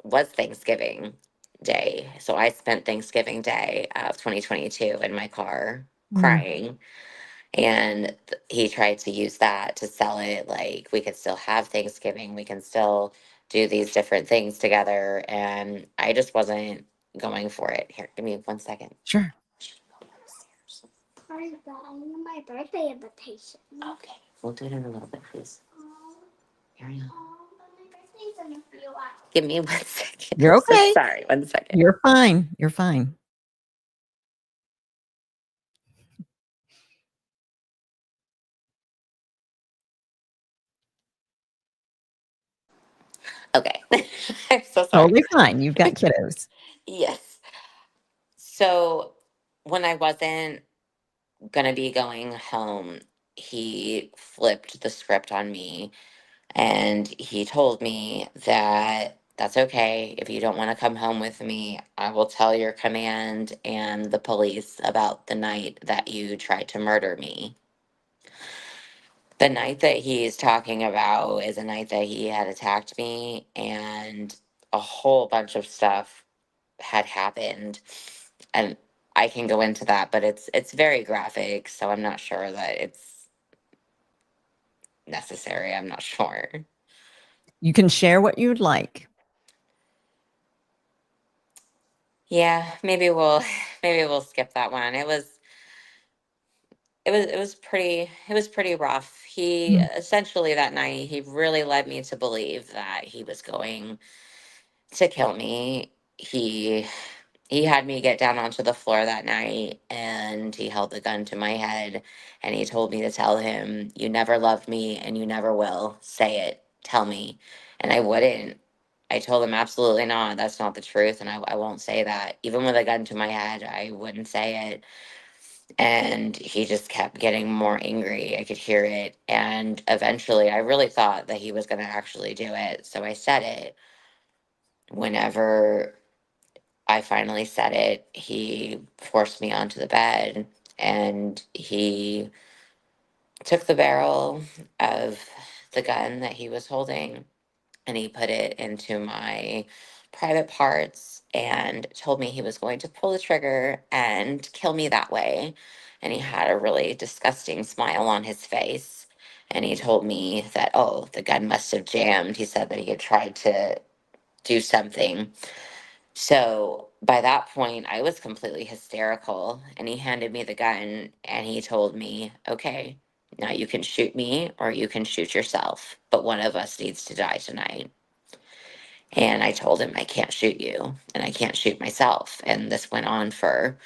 was Thanksgiving Day. So I spent Thanksgiving Day of 2022 in my car Mm. crying. And he tried to use that to sell it like we could still have Thanksgiving, we can still do these different things together. And I just wasn't going for it. Here, give me 1 second. Sure. Sorry, but I need my birthday invitation. Okay, we'll do it in a little bit, please. Here I am. But my birthday's in a few hours. Give me 1 second. You're I'm so okay. sorry. 1 second. You're fine. You're fine. Okay. I'm so sorry. Totally fine. You've got kiddos. Yes. So when I wasn't going to be going home, he flipped the script on me, and he told me that that's okay. If you don't want to come home with me, I will tell your command and the police about the night that you tried to murder me. The night that he's talking about is a night that he had attacked me, and a whole bunch of stuff had happened. And I can go into that, but it's very graphic, so I'm not sure that it's necessary. I'm not sure. You can share what you'd like. Yeah, maybe we'll skip that one. It was pretty rough. He Mm. essentially that night he really led me to believe that he was going to kill me. He had me get down onto the floor that night, and he held the gun to my head, and he told me to tell him, "You never loved me and you never will. Say it. Tell me." And I wouldn't. I told him, "Absolutely not. That's not the truth, and I won't say that." Even with a gun to my head, I wouldn't say it. And he just kept getting more angry. I could hear it. And eventually, I really thought that he was going to actually do it. So I said it. Whenever I finally said it, he forced me onto the bed, and he took the barrel of the gun that he was holding, and he put it into my private parts and told me he was going to pull the trigger and kill me that way. And he had a really disgusting smile on his face. And he told me that, oh, the gun must have jammed. He said that he had tried to do something. So by that point, I was completely hysterical. And he handed me the gun and he told me, okay, now you can shoot me or you can shoot yourself, but one of us needs to die tonight. And I told him, I can't shoot you and I can't shoot myself. And this went on for,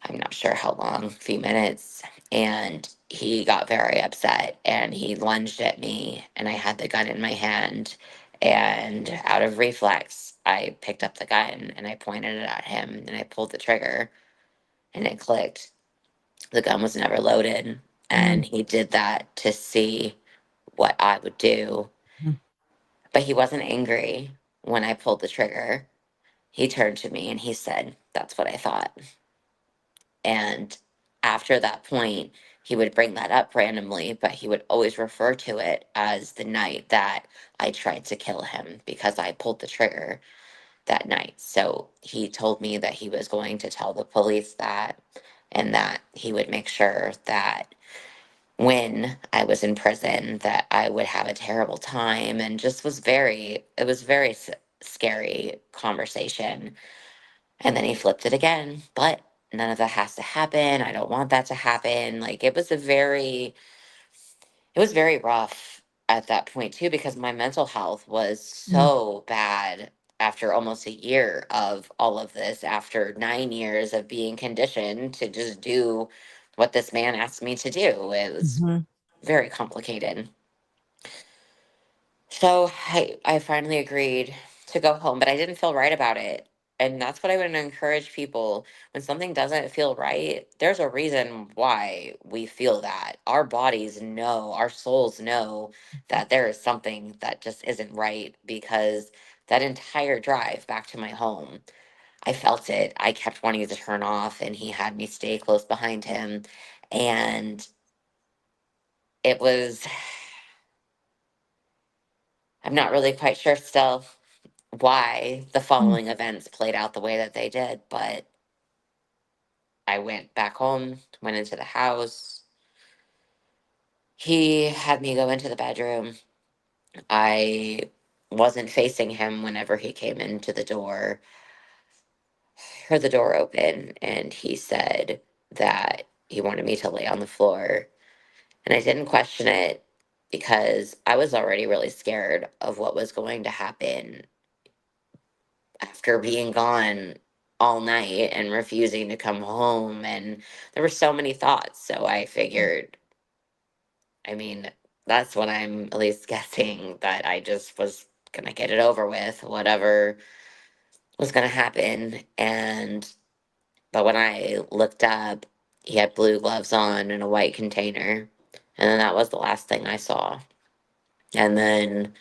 I'm not sure how long, a few minutes. And he got very upset and he lunged at me, and I had the gun in my hand. And out of reflex, I picked up the gun and I pointed it at him and I pulled the trigger, and it clicked. The gun was never loaded. Mm. And he did that to see what I would do. Mm. But he wasn't angry when I pulled the trigger. He turned to me and he said, "That's what I thought." And after that point, he would bring that up randomly, but he would always refer to it as the night that I tried to kill him because I pulled the trigger that night. So he told me that he was going to tell the police that, and that he would make sure that when I was in prison that I would have a terrible time, and just it was very scary conversation. And then he flipped it again, but none of that has to happen. I don't want that to happen. Like it was very rough at that point too, because my mental health was Mm. so bad after almost a year of all of this, after 9 years of being conditioned to just do what this man asked me to do. It was Mhm. very complicated. So I finally agreed to go home, but I didn't feel right about it. And that's what I would encourage people. When something doesn't feel right, there's a reason why we feel that. Our bodies know, our souls know that there is something that just isn't right, because that entire drive back to my home, I felt it. I kept wanting to turn off, and he had me stay close behind him. And it was, I'm not really quite sure still why the Mm. following events played out the way that they did, but I went back home, went into the house. He had me go into the bedroom. I wasn't facing him whenever he came into the door. Heard the door open, and he said that he wanted me to lay on the floor. And I didn't question it because I was already really scared of what was going to happen after being gone all night and refusing to come home. And there were so many thoughts. So I figured, I mean, that's what I'm at least guessing, that I just was going to get it over with, whatever was going to happen. But when I looked up, he had blue gloves on and a white container. And then that was the last thing I saw. And then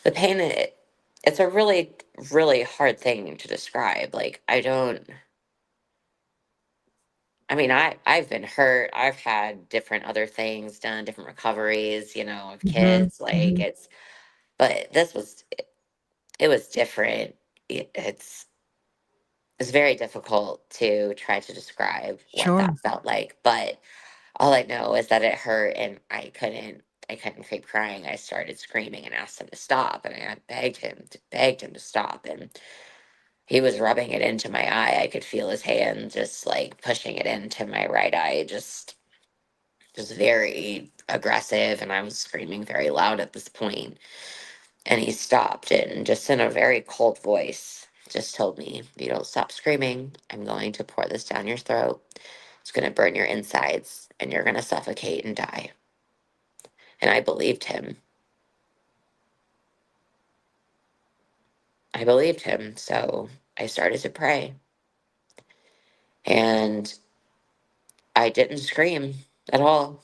the pain, it's a really, really hard thing to describe. Like, I've been hurt. I've had different other things done, different recoveries, of Hmm. kids. Like, Hmm. but it was different. It's very difficult to try to describe what Sure. that felt like. But all I know is that it hurt, and I couldn't keep crying. I started screaming and asked him to stop, and I begged him to stop, and he was rubbing it into my eye. I could feel his hand just like pushing it into my right eye, just very aggressive, and I was screaming very loud at this point. And he stopped and just in a very cold voice just told me, "If you don't stop screaming, I'm going to pour this down your throat. It's going to burn your insides and you're going to suffocate and die." And I believed him. I believed him. So I started to pray. And I didn't scream at all.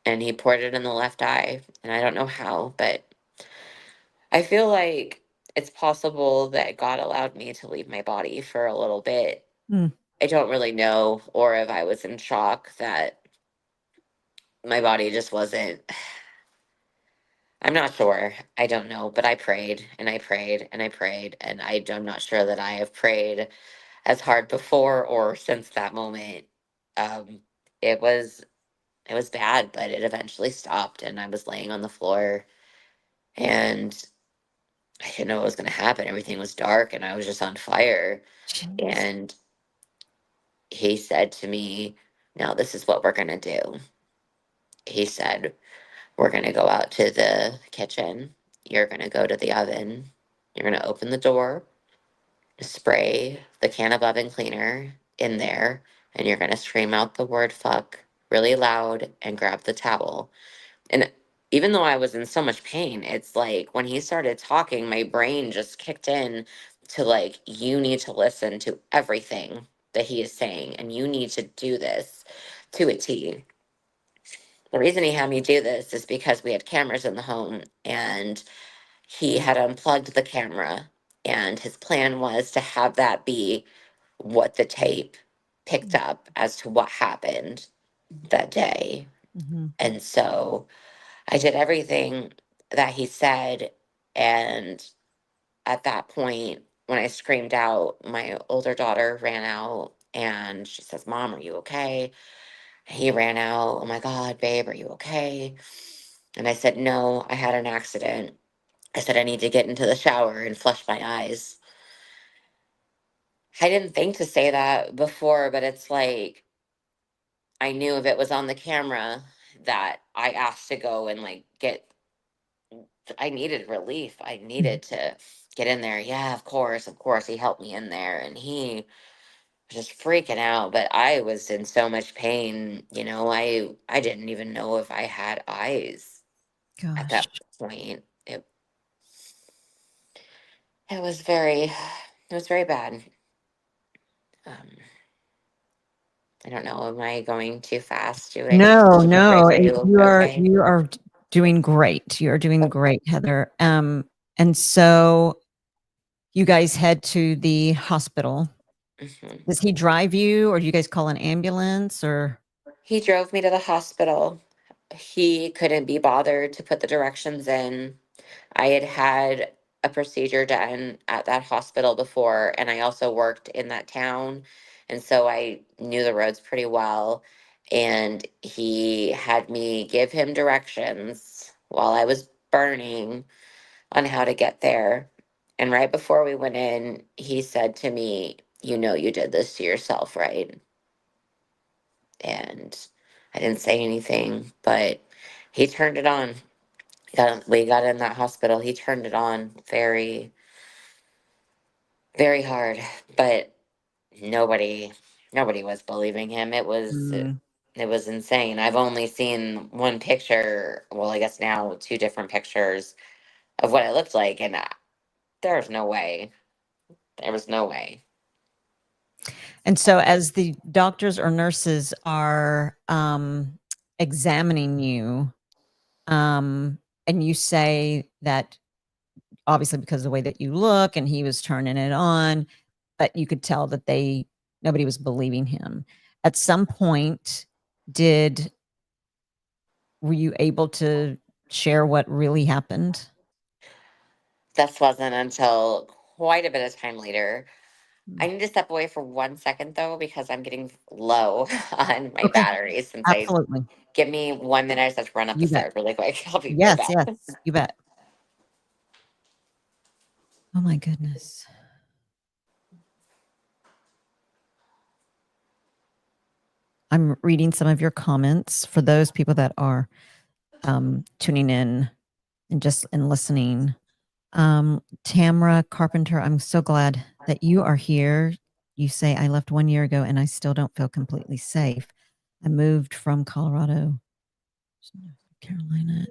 And he poured it in the left eye. And I don't know how, but I feel like it's possible that God allowed me to leave my body for a little bit. Mm. I don't really know, or if I was in shock that my body just wasn't. I'm not sure. I don't know, but I prayed and I prayed and I prayed, and I'm not sure that I have prayed as hard before or since that moment. Um, it was it was bad, but it eventually stopped, and I was laying on the floor, and I didn't know what was going to happen. Everything was dark, and I was just on fire. Jeez. And he said to me, "Now this is what we're going to do." He said, "We're going to go out to the kitchen. You're going to go to the oven. You're going to open the door, spray the can of oven cleaner in there, and you're going to scream out the word fuck really loud and grab the towel." And even though I was in so much pain, it's like when he started talking, my brain just kicked in to like, you need to listen to everything that he is saying, and you need to do this to a T. The reason he had me do this is because we had cameras in the home, and he had unplugged the camera, and his plan was to have that be what the tape picked up as to what happened that day. Mm-hmm. And so I did everything that he said. And at that point, when I screamed out, my older daughter ran out and she says, "Mom, are you okay?" He ran out, "Oh my God, babe, are you okay?" And I said, "No, I had an accident." I said, "I need to get into the shower and flush my eyes." I didn't think to say that before, but it's like I knew if it was on the camera that I asked to go and like I needed relief. I needed to get in there. Yeah, of course, of course. He helped me in there, and he was just freaking out. But I was in so much pain. I didn't even know if I had eyes at Gosh. that point. It was very, it was very bad. Um, I don't know. Am I going too fast? Do I need to No, continue to pray no, for you? you are Okay. you are doing great. You are doing great, Heather. And so you guys head to the hospital. Hmm. Does he drive you, or do you guys call an ambulance, or? He drove me to the hospital. He couldn't be bothered to put the directions in. I had had a procedure done at that hospital before, and I also worked in that town. And so I knew the roads pretty well. And he had me give him directions while I was burning on how to get there. And right before we went in, he said to me, "You know, you did this to yourself, right?" And I didn't say anything, but he turned it on. We got in that hospital. He turned it on very, very hard, but nobody, nobody was believing him. Mm, It was insane. I've only seen one picture. Well, I guess now two different pictures of what it looked like, and there's no way. There was no way. And so as the doctors or nurses are examining you, and you say that obviously because of the way that you look and he was turning it on, but you could tell that nobody was believing him. At some point, were you able to share what really happened? This wasn't until quite a bit of time later. I Mm. need to step away for 1 second though, because I'm getting low on my Okay, battery. Since I absolutely. Give me 1 minute, I just have to run up the You bet. stairs really quick. I'll be right Yes, back. yes, you bet. Oh my goodness. I'm reading some of your comments for those people that are tuning in and listening. Tamara Carpenter, I'm so glad that you are here. You say, I left 1 year ago and I still don't feel completely safe. I moved from Colorado to North Carolina.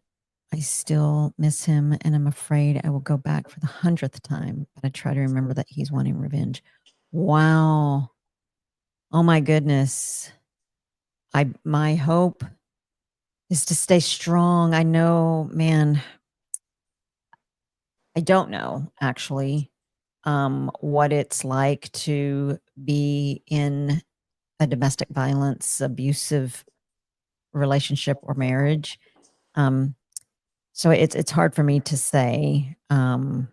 I still miss him and I'm afraid I will go back for the 100th time, but I try to remember that he's wanting revenge. Wow. Oh my goodness. My hope is to stay strong. I know, man, I don't know actually what it's like to be in a domestic violence, abusive relationship or marriage. Um, so it's hard for me to say to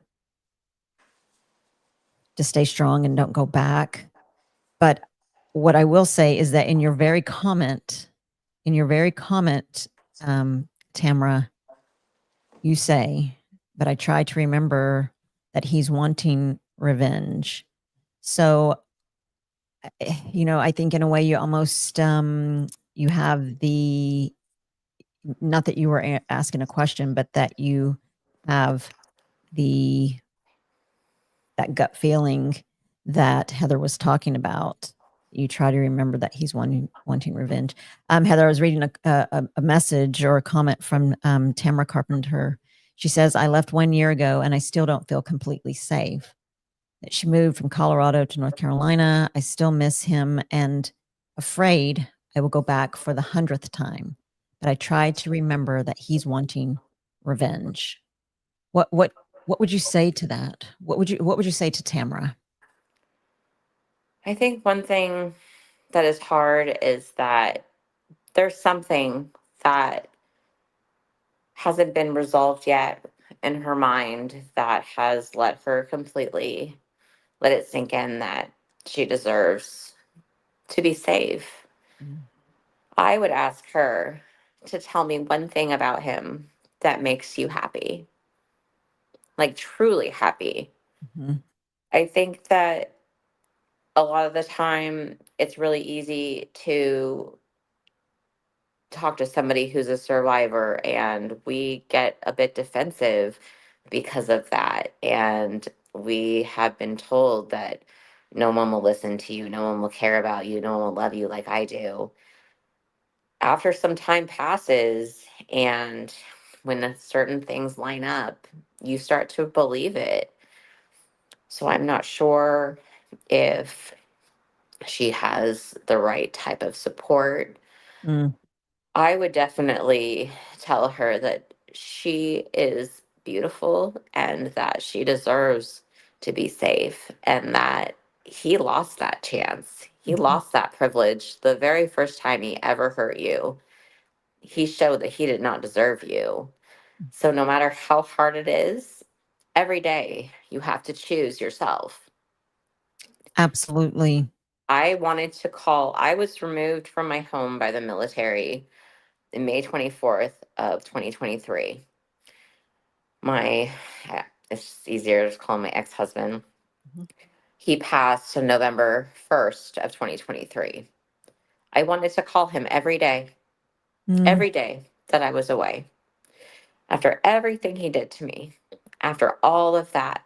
stay strong and don't go back. But what I will say is that in your very comment, Tamara, you say, but I try to remember that he's wanting revenge. So, I think in a way you almost you have the not that you were asking a question, but that you have the that gut feeling that Heather was talking about. You try to remember that he's wanting revenge. Heather, I was reading a message or a comment from Tamara Carpenter. She says, I left 1 year ago and I still don't feel completely safe. That she moved from Colorado to North Carolina. I still miss him and afraid I will go back for the 100th time. But I try to remember that he's wanting revenge. What would you say to that? What would you say to Tamara? I think one thing that is hard is that there's something that hasn't been resolved yet in her mind that has let her completely let it sink in that she deserves to be safe. Mm. I would ask her to tell me one thing about him that makes you happy, like truly happy. Mhm. I think that a lot of the time it's really easy to talk to somebody who's a survivor and we get a bit defensive because of that. And we have been told that no one will listen to you, no one will care about you, no one will love you like I do. After some time passes and when certain things line up, you start to believe it. So I'm not sure if she has the right type of support. Mm. I would definitely tell her that she is beautiful and that she deserves to be safe and that he lost that chance. He Mhm. lost that privilege the very first time he ever hurt you. He showed that he did not deserve you. So, no matter how hard it is, every day you have to choose yourself. Absolutely. I was removed from my home by the military in May 24th of 2023. My, it's easier to call him my ex-husband. Mhm. He passed on November 1st of 2023. I wanted to call him Mm. every day that I was away. After everything he did to me, after all of that,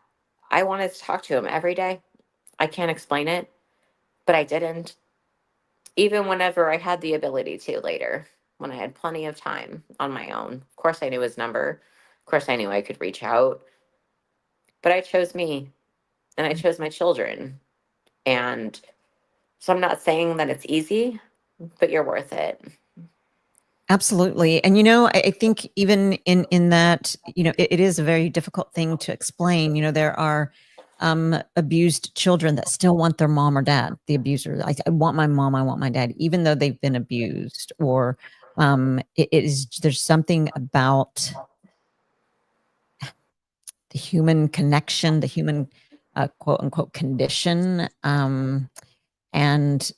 I wanted to talk to him every day. I can't explain it, but I didn't. Even whenever I had the ability to later, when I had plenty of time on my own. Of course, I knew his number. Of course, I knew I could reach out, but I chose me and I chose my children. And So I'm not saying that it's easy, but you're worth it. Absolutely. And I think even in that, it is a very difficult thing to explain. There are abused children that still want their mom or dad, the abuser. I want my mom, I want my dad, even though they've been abused. Or there's something about the human connection, the human quote unquote condition. And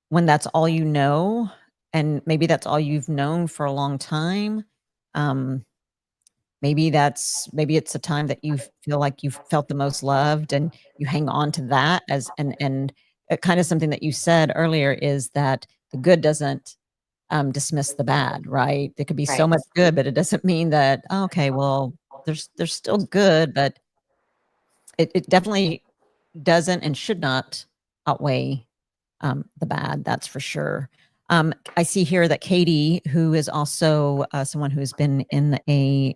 when that's all you know, and maybe that's all you've known for a long time, um, maybe it's a time that you feel like you've felt the most loved, and you hang on to that as and kind of something that you said earlier is that the good doesn't dismiss the bad, right? There could be so Right. much good, but it doesn't mean that, "Oh, okay, well, there's still good," but it definitely doesn't and should not outweigh the bad, that's for sure. I see here that Katie, who is also someone who has been I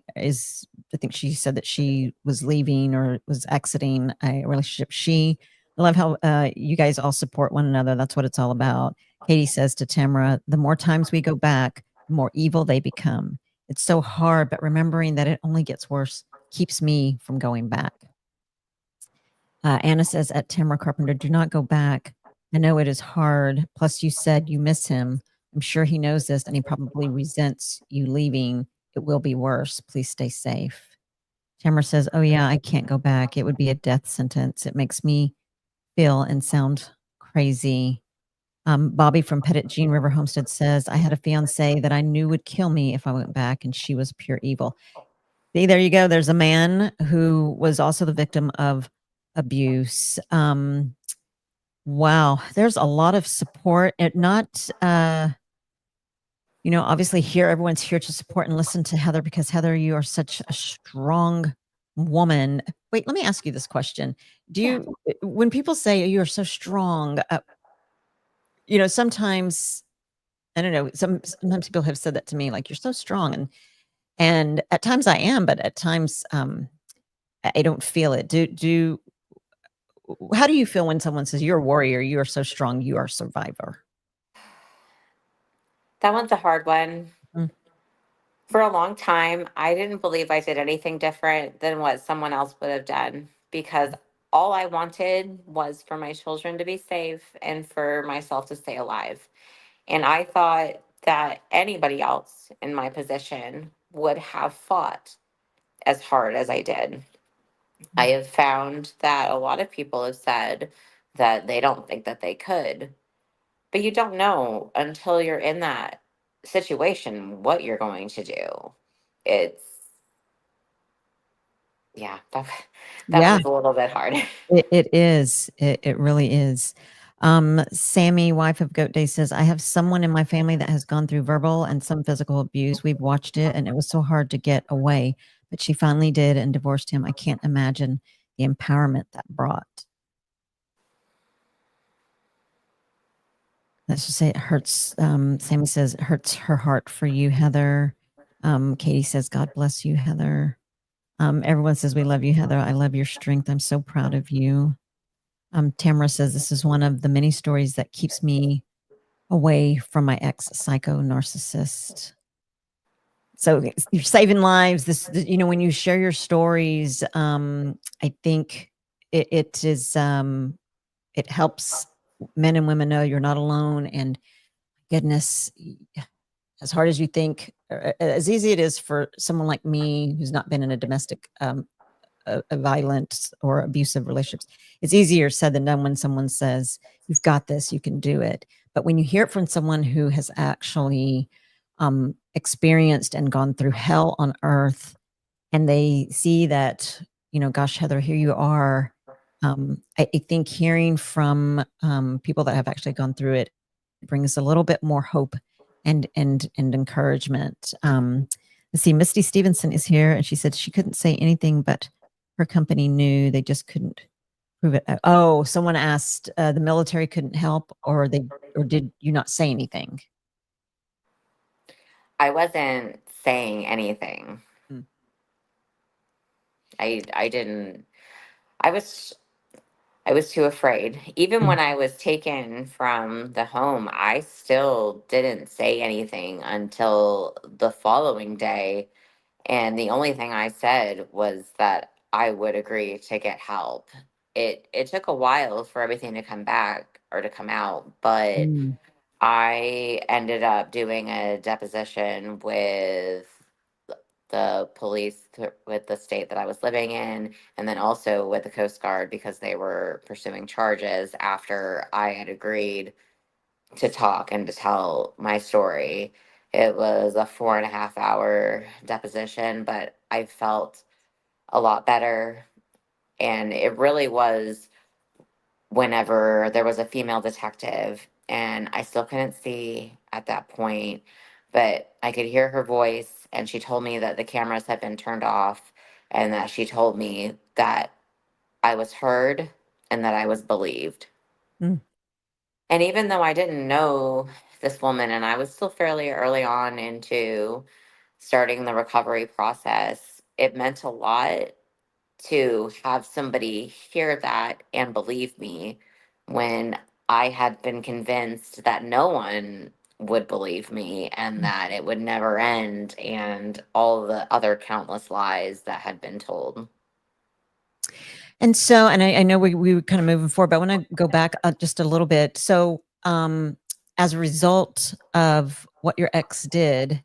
think she said that she was leaving or was exiting a relationship. I love how you guys all support one another. That's what it's all about. Katie says to Tamara, the more times we go back, the more evil they become. It's so hard, but remembering that it only gets worse keeps me from going back. Anna says at Tamara Carpenter, do not go back. I know it is hard. Plus, you said you miss him. I'm sure he knows this and he probably resents you leaving. It will be worse. Please stay safe. Tamara says, oh, yeah, I can't go back. It would be a death sentence. It makes me feel and sound crazy. Bobby from Pettit Jean River Homestead says, I had a fiance that I knew would kill me if I went back, and she was pure evil. See, there you go. There's a man who was also the victim of abuse. Wow, there's a lot of support. It not, obviously here everyone's here to support and listen to Heather, because Heather, you are such a strong woman. Wait, let me ask you this question. Do Yeah. you, when people say you are so strong, sometimes, I don't know, sometimes people have said that to me, like, you're so strong. And at times I am, but at times, I don't feel it. How do you feel when someone says you're a warrior, you are so strong, you are a survivor? That one's a hard one. Mm. For a long time, I didn't believe I did anything different than what someone else would have done, because all I wanted was for my children to be safe and for myself to stay alive. And I thought that anybody else in my position would have fought as hard as I did. I have found that a lot of people have said that they don't think that they could, but you don't know until you're in that situation what you're going to do. It's, yeah, that Yeah, one's a little bit hard. it is. It really is. Sammy, wife of Goat Day, says, I have someone in my family that has gone through verbal and some physical abuse. We've watched it and it was so hard to get away, but she finally did and divorced him. I can't imagine the empowerment that brought. Let's just say it hurts. Sammy says it hurts her heart for you, Heather. Katie says, God bless you, Heather. Everyone says, we love you, Heather. I love your strength. I'm so proud of you. Tamara says, this is one of the many stories that keeps me away from my ex psycho narcissist. So you're saving lives. When you share your stories, I think it is, it helps men and women know you're not alone. And goodness, as hard as you think, as easy it is for someone like me who's not been in a domestic a violent or abusive relationships. It's easier said than done when someone says, you've got this, you can do it. But when you hear it from someone who has actually experienced and gone through hell on earth, and they see that, gosh, Heather, here you are. I think hearing from people that have actually gone through it brings a little bit more hope and encouragement. Let's see, Misty Stevenson is here, and she said she couldn't say anything, but her company knew, they just couldn't prove it. Oh, someone asked, the military couldn't help, or did you not say anything? I wasn't saying anything. Mm. I didn't. I was I was too afraid. Even Mm, when I was taken from the home, I still didn't say anything until the following day. And the only thing I said was that I would agree to get help. It took a while for everything to come back or to come out, but mm, I ended up doing a deposition with the police with the state that I was living in, and then also with the Coast Guard because they were pursuing charges after I had agreed to talk and to tell my story. It was a 4.5 hour deposition, but I felt a lot better. And it really was whenever there was a female detective, and I still couldn't see at that point, but I could hear her voice, and she told me that the cameras had been turned off, and that she told me that I was heard and that I was believed. mm. And even though I didn't know this woman, and I was still fairly early on into starting the recovery process, it meant a lot to have somebody hear that and believe me when I had been convinced that no one would believe me and that it would never end, and all the other countless lies that had been told. And so, and I know we were kind of moving forward, but I want to go back just a little bit. So, as a result of what your ex did,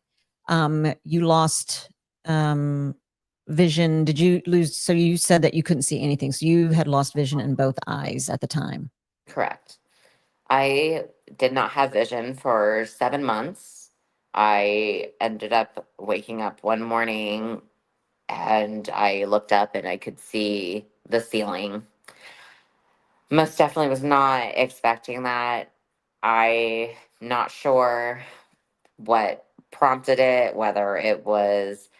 you lost vision. Did you lose? So you said that you couldn't see anything. So you had lost vision in both eyes at the time. Correct. I did not have vision for 7 months. I ended up waking up one morning and I looked up and I could see the ceiling. Most definitely was not expecting that. I not sure what prompted it, whether it was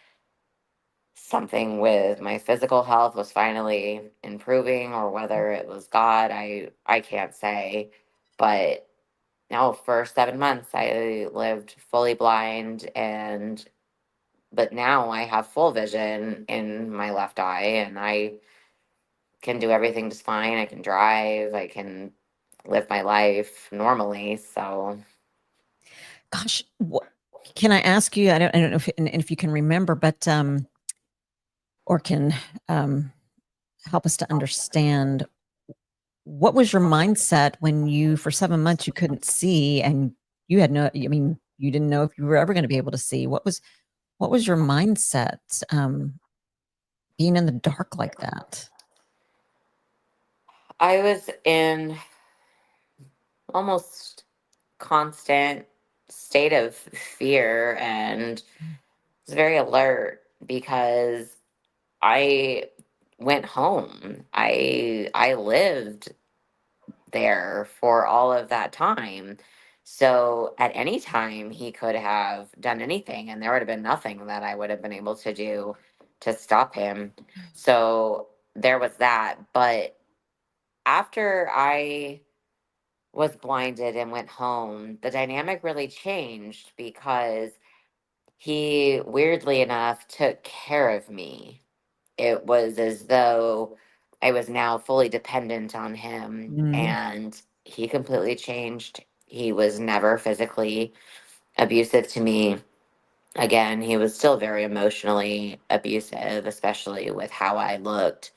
something with my physical health was finally improving or whether it was God. I can't say. But no, for 7 months I lived fully blind, and but now I have full vision in my left eye and I can do everything just fine. I can drive, I can live my life normally. So Gosh, what, can I ask you? I don't know if you can remember, but or can um, help us to understand what was your mindset when you, for 7 months, you couldn't see and you had no, I mean, you didn't know if you were ever going to be able to see. What was your mindset being in the dark like that? I was in almost constant state of fear and was very alert because I went home. I lived there for all of that time. So at any time he could have done anything and there would have been nothing that I would have been able to do to stop him. So there was that, but after I was blinded and went home, the dynamic really changed because he, weirdly enough, took care of me. It was as though I was now fully dependent on him, Mm, and he completely changed. He was never physically abusive to me. Again, he was still very emotionally abusive, especially with how I looked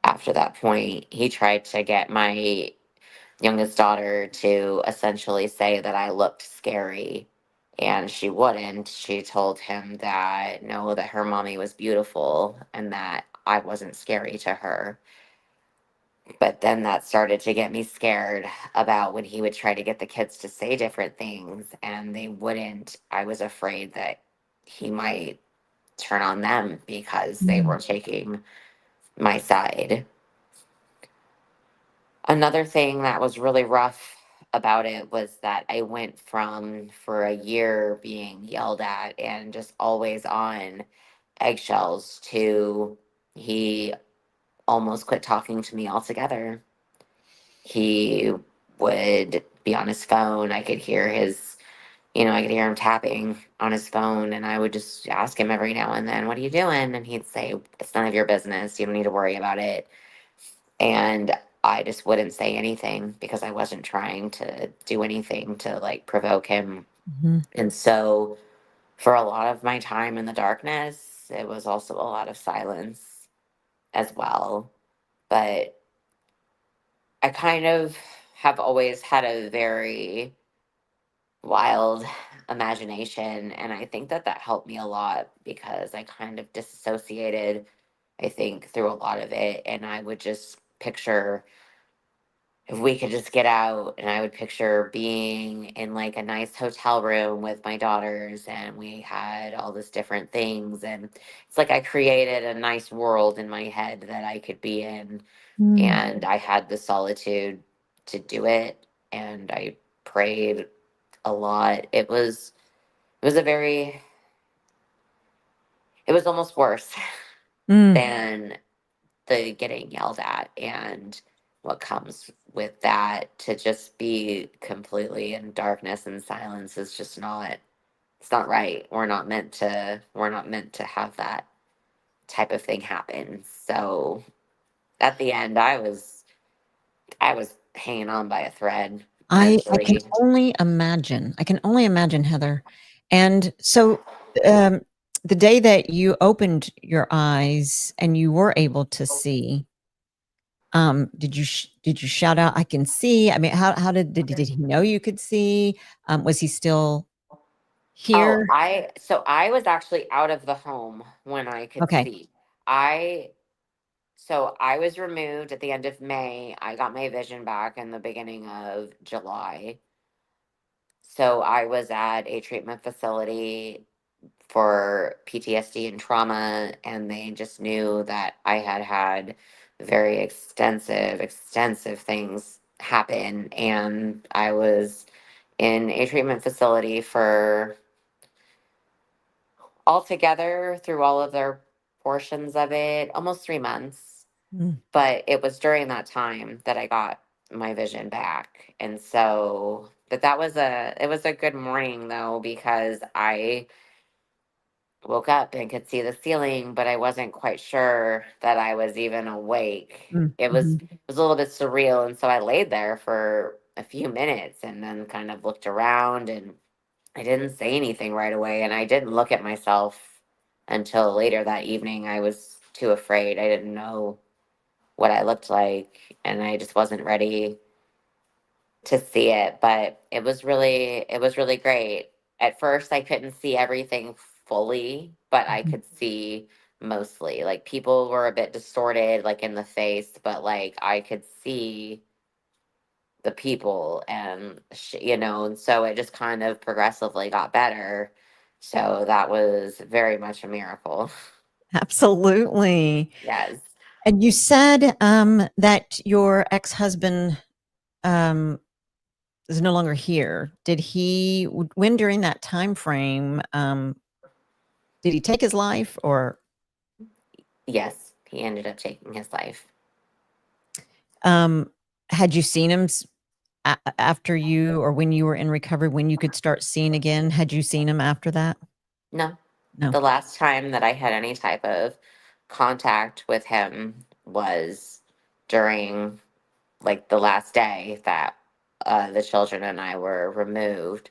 after that point. He tried to get my youngest daughter to essentially say that I looked scary. And she wouldn't. She told him that no, that her mommy was beautiful and that I wasn't scary to her. But then that started to get me scared about when he would try to get the kids to say different things and they wouldn't. I was afraid that he might turn on them because they mm, were taking my side. Another thing that was really rough about it was that I went from for a year being yelled at and just always on eggshells to he almost quit talking to me altogether. He would be on his phone. I could hear his, I could hear him tapping on his phone, and I would just ask him every now and then, "What are you doing?" And he'd say, "It's none of your business. You don't need to worry about it." And I just wouldn't say anything because I wasn't trying to do anything to like provoke him. Mhm. And so for a lot of my time in the darkness, it was also a lot of silence as well. But I kind of have always had a very wild imagination. And I think that that helped me a lot because I kind of disassociated, I think, through a lot of it. And I would just picture if we could just get out, and I would picture being in like a nice hotel room with my daughters and we had all this different things, and it's like I created a nice world in my head that I could be in, Mm. and I had the solitude to do it, and I prayed a lot. It was a very, it was almost worse Mm. than the getting yelled at and what comes with that. To just be completely in darkness and silence is just not, it's not right. We're not meant to have that type of thing happen. So at the end I was hanging on by a thread I can mentally. only imagine. I can only imagine, Heather. And so, um, the day that you opened your eyes and you were able to see, did you shout out, "I can see"? I mean, how did he know you could see? Was he still Oh, here? I was actually out of the home when I could Okay. see. I So I was removed at the end of May. I got my vision back in the beginning of July. So I was at a treatment facility for PTSD and trauma, and they just knew that I had had very extensive things happen. And I was in a treatment facility for altogether, through all of their portions of it, almost 3 months. Mm. But it was during that time that I got my vision back. And so, but it was a good morning though, because I woke up and could see the ceiling, but I wasn't quite sure that I was even awake. Mm. It was Mhm. it was a little bit surreal, and so I laid there for a few minutes and then kind of looked around, and I didn't say anything right away, and I didn't look at myself until later that evening. I was too afraid. I didn't know what I looked like, and I just wasn't ready to see it. But it was really great. At first, I couldn't see everything fully, but I Mhm. could see mostly. Like people were a bit distorted, like in the face, but like I could see the people, and and so it just kind of progressively got better. So that was very much a miracle. Absolutely. Yes. And you said, that your ex-husband, um, is no longer here. Did he when during that time frame, did he take his life or, Yes, he ended up taking his life. um, had you seen him after you or when you were in recovery, when you could start seeing again? Had you seen him after that? No. No. The last time that I had any type of contact with him was during like the last day that the children and I were removed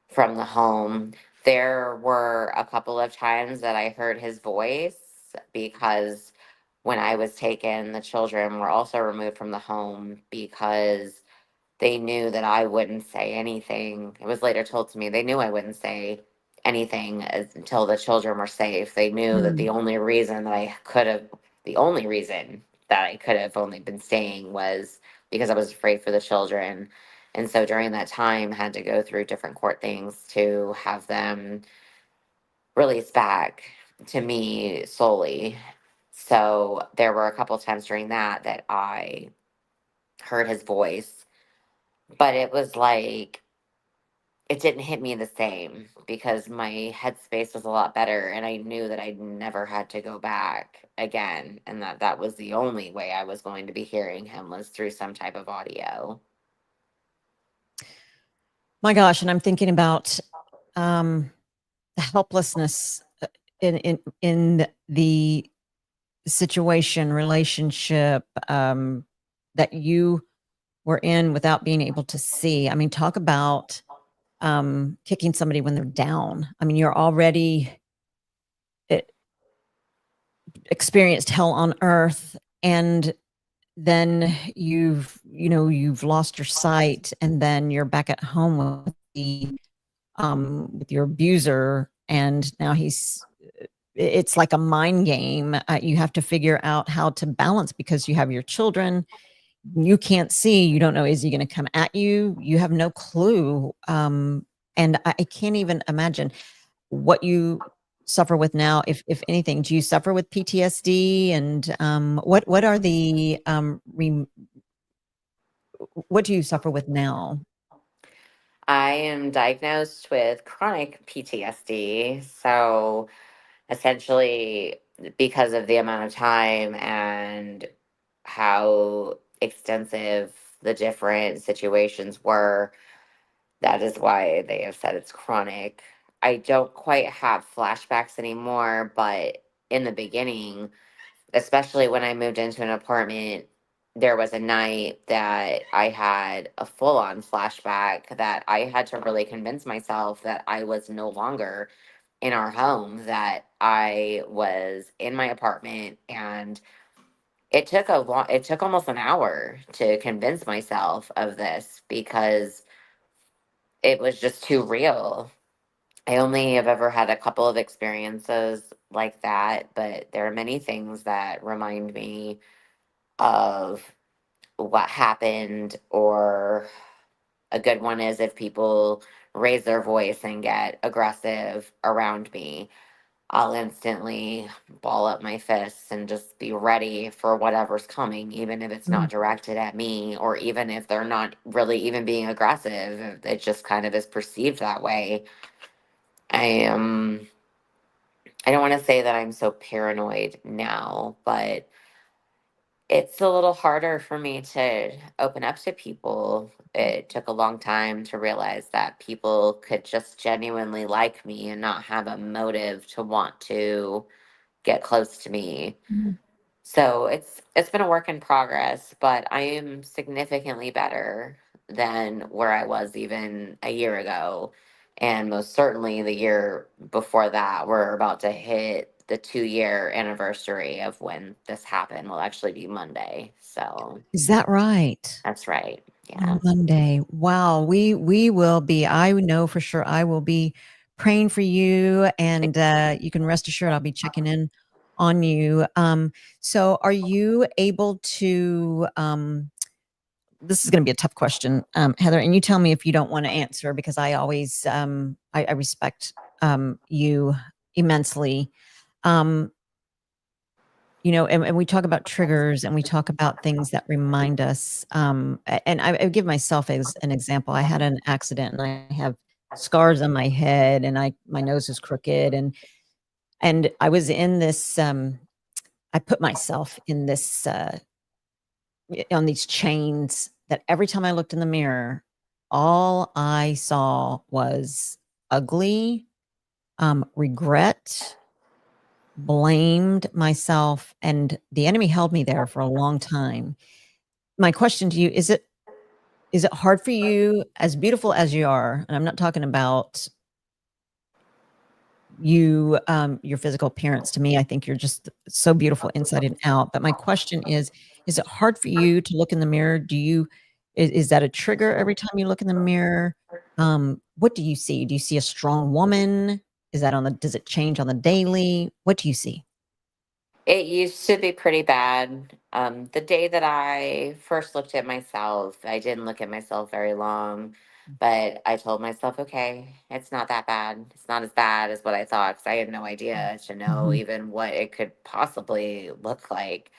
from the home. There were a couple of times that I heard his voice because when I was taken, the children were also removed from the home because they knew that I wouldn't say anything. It was later told to me they knew I wouldn't say anything until the children were safe. They knew that Mm. the only reason that I could have only been staying was because I was afraid for the children. And so during that time, had to go through different court things to have them released back to me solely. So there were a couple times during that I heard his voice, but it was like it didn't hit me the same because my headspace was a lot better, and I knew that I never had to go back again, and that that was the only way I was going to be hearing him was through some type of audio. My gosh, and I'm thinking about, the helplessness, in the situation, relationship, that you were in without being able to see. I mean, talk about kicking somebody when they're down. I mean, you're already experienced hell on earth, and then you've lost your sight, and then you're back at home with your abuser, and now it's like a mind game. You have to figure out how to balance because you have your children. You can't see. You don't know, is he going to come at you? You have no clue. And I can't even imagine what you suffer with now. If anything, do you suffer with PTSD? And what are the what do you suffer with now? I am diagnosed with chronic PTSD. So essentially, because of the amount of time and how extensive the different situations were, that is why they have said it's chronic. I don't quite have flashbacks anymore, but in the beginning, especially when I moved into an apartment, there was a night that I had a full on flashback that I had to really convince myself that I was no longer in our home, that I was in my apartment. And it took almost an hour to convince myself of this because it was just too real. I only have ever had a couple of experiences like that, but there are many things that remind me of what happened. Or a good one is if people raise their voice and get aggressive around me, I'll instantly ball up my fists and just be ready for whatever's coming, even if it's Mm. not directed at me, or even if they're not really even being aggressive. It just kind of is perceived that way. I am. I don't want to say that I'm so paranoid now, but it's a little harder for me to open up to people. It took a long time to realize that people could just genuinely like me and not have a motive to want to get close to me. Mhm. So it's been a work in progress, but I am significantly better than where I was even a year ago. And most certainly the year before that, we're about to hit the 2 year anniversary of when this happened. Will actually be Monday. So Is that right? that's right. Yeah. Monday. Wow. We will be, I know for sure I will be praying for you, and you can rest assured I'll be checking in on you. So are you able to this is going to be a tough question, Heather, and you tell me if you don't want to answer, because I always I respect you immensely. Um, and we talk about triggers, and we talk about things that remind us. And I give myself as an example. I had an accident, and I have scars on my head, and my nose is crooked, and I was in this. I put myself in this on these chains that every time I looked in the mirror, all I saw was ugly, regret, blamed myself, and the enemy held me there for a long time. My question to you is it hard for you, as beautiful as you are, and I'm not talking about your physical appearance. To me, I think you're just so beautiful inside and out. But my question is it hard for you to look in the mirror? Is that a trigger every time you look in the mirror? What do you see? Do you see a strong woman? Does it change on the daily? What do you see? It used to be pretty bad. The day that I first looked at myself, I didn't look at myself very long, but I told myself, okay, it's not that bad. It's not as bad as what I thought, because I had no idea to know Mhm. even what it could possibly look like.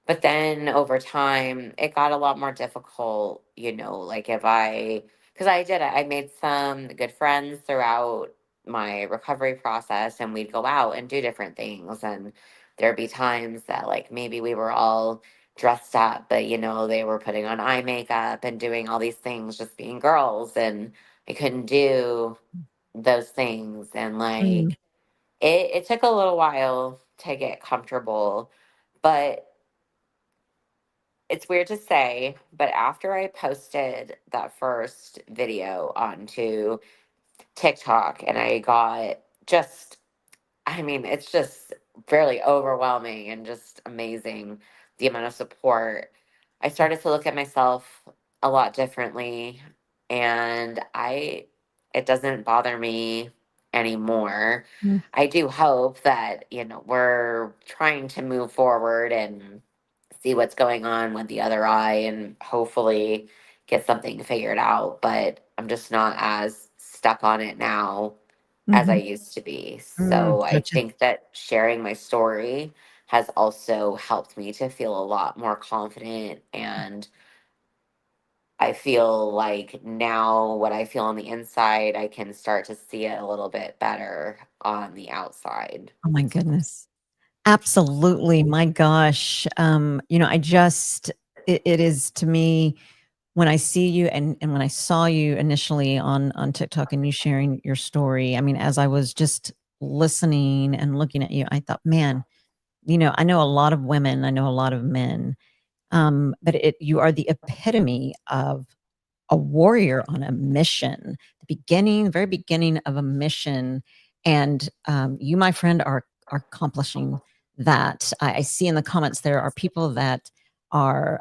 But then over time, it got a lot more difficult, like because I made some good friends throughout my recovery process, and we'd go out and do different things. And there'd be times that, like, maybe we were all dressed up, but, they were putting on eye makeup and doing all these things, just being girls. And I couldn't do those things. And, Mm. like, it took a little while to get comfortable. But it's weird to say, but after I posted that first video onto TikTok and I got just, I mean, it's just fairly overwhelming and just amazing the amount of support. I started to look at myself a lot differently, and it doesn't bother me anymore. Mm. I do hope that, we're trying to move forward and see what's going on with the other eye and hopefully get something figured out, but I'm just not as stuck on it now as I Mhm. used to be. Mm, So I gotcha. think that sharing my story has also helped me to feel a lot more confident. And I feel like now what I feel on the inside, I can start to see it a little bit better on the outside. Oh my goodness. Absolutely. My gosh. I just it is to me when I see you and when I saw you initially on TikTok and you sharing your story. I mean, as I was just listening and looking at you, I thought, man, I know a lot of women, I know a lot of men, but you are the epitome of a warrior on a mission, the very beginning of a mission. And you, my friend, are accomplishing that. I see in the comments there are people that are,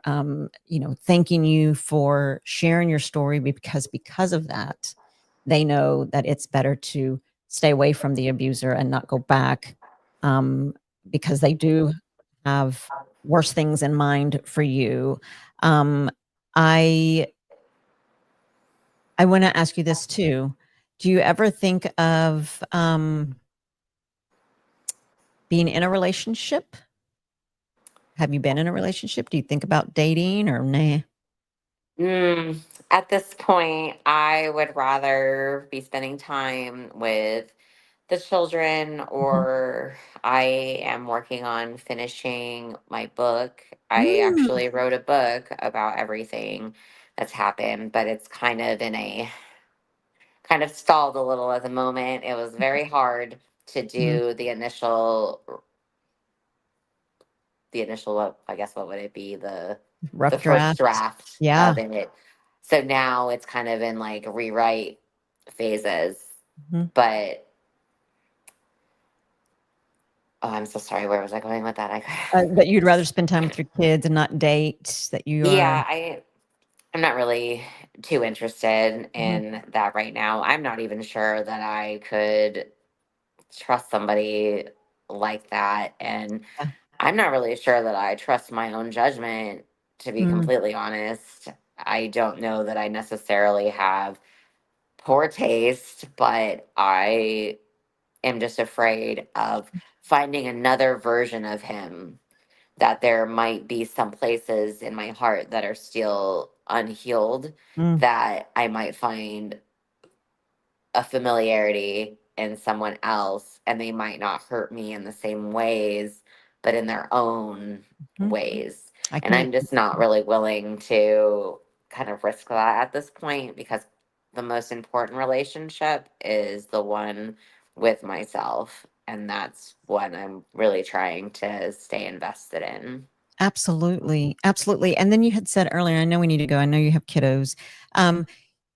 thanking you for sharing your story because of that, they know that it's better to stay away from the abuser and not go back, um, because they do have worse things in mind for you. Um, I I wanna ask you this too. Do you ever think of, being in a relationship? Have you been in a relationship? Do you think about dating or nah? Mm, at this point, I would rather be spending time with the children, Mhm. or I am working on finishing my book. I Mm, actually wrote a book about everything that's happened, but it's kind of stalled a little at the moment. It was very hard to mm. do I guess what would it be? The Rough first draft. draft Yeah. of it. So now it's kind of in like rewrite phases. Mhm. But oh, I'm so sorry. Where was I going with that? That you'd rather spend time with your kids and not date, that you are. Yeah, I'm not really too interested Mhm. in that right now. I'm not even sure that I could trust somebody like that. And Yeah. I'm not really sure that I trust my own judgment, to be Mm, completely honest. I don't know that I necessarily have poor taste, but I am just afraid of finding another version of him, that there might be some places in my heart that are still unhealed, mm, that I might find a familiarity in someone else, and they might not hurt me in the same ways, but in their own mhm. ways. I And can. I'm just not really willing to kind of risk that at this point, because the most important relationship is the one with myself. And that's what I'm really trying to stay invested in. Absolutely, absolutely. And then you had said earlier, I know we need to go, I know you have kiddos. Um,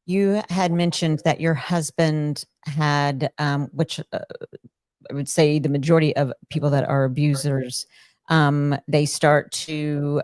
you had mentioned that your husband had, which, I would say the majority of people that are abusers, they start to,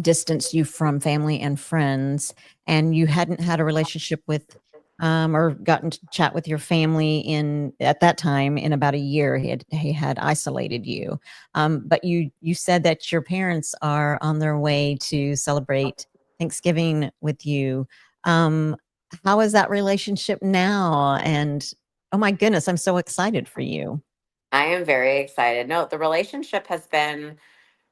distance you from family and friends, and you hadn't had a relationship with, or gotten to chat with your family in at that time in about a year. He had isolated you, but you said that your parents are on their way to celebrate Thanksgiving with you. Um, how is that relationship now? And oh my goodness, I'm so excited for you. I am very excited. No, the relationship has been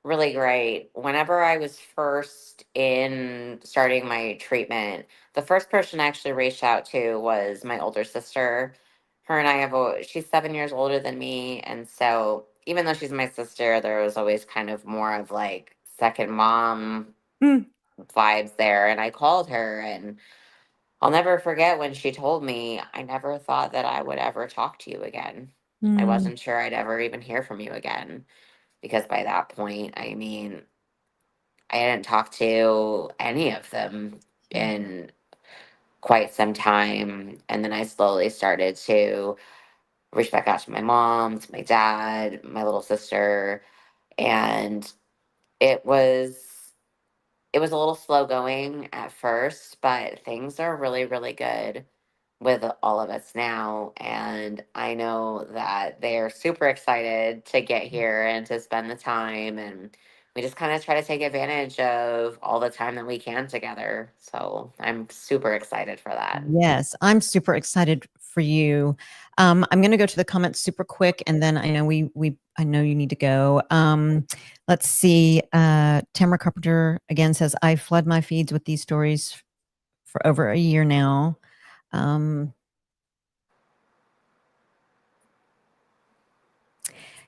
really great. Whenever I was first in starting my treatment, the first person I actually reached out to was my older sister. Her and I she's 7 years older than me. And so even though she's my sister, there was always kind of more of like second mom Mm, vibes there. And I called her, and I'll never forget when she told me, I never thought that I would ever talk to you again. I mm, wasn't sure I'd ever even hear from you again, because by that point, I mean, I hadn't talked to any of them in quite some time. And then I slowly started to reach back out to my mom, to my dad, my little sister. And it was it was a little slow going at first, but things are really, really good with all of us now. And I know that they're super excited to get here and to spend the time. And we just kind of try to take advantage of all the time that we can together. So I'm super excited for that. Yes, I'm super excited for you. I'm going to go to the comments super quick, and then I know I know you need to go. Let's see. Tamara Carpenter again says, "I flood my feeds with these stories for over a year now."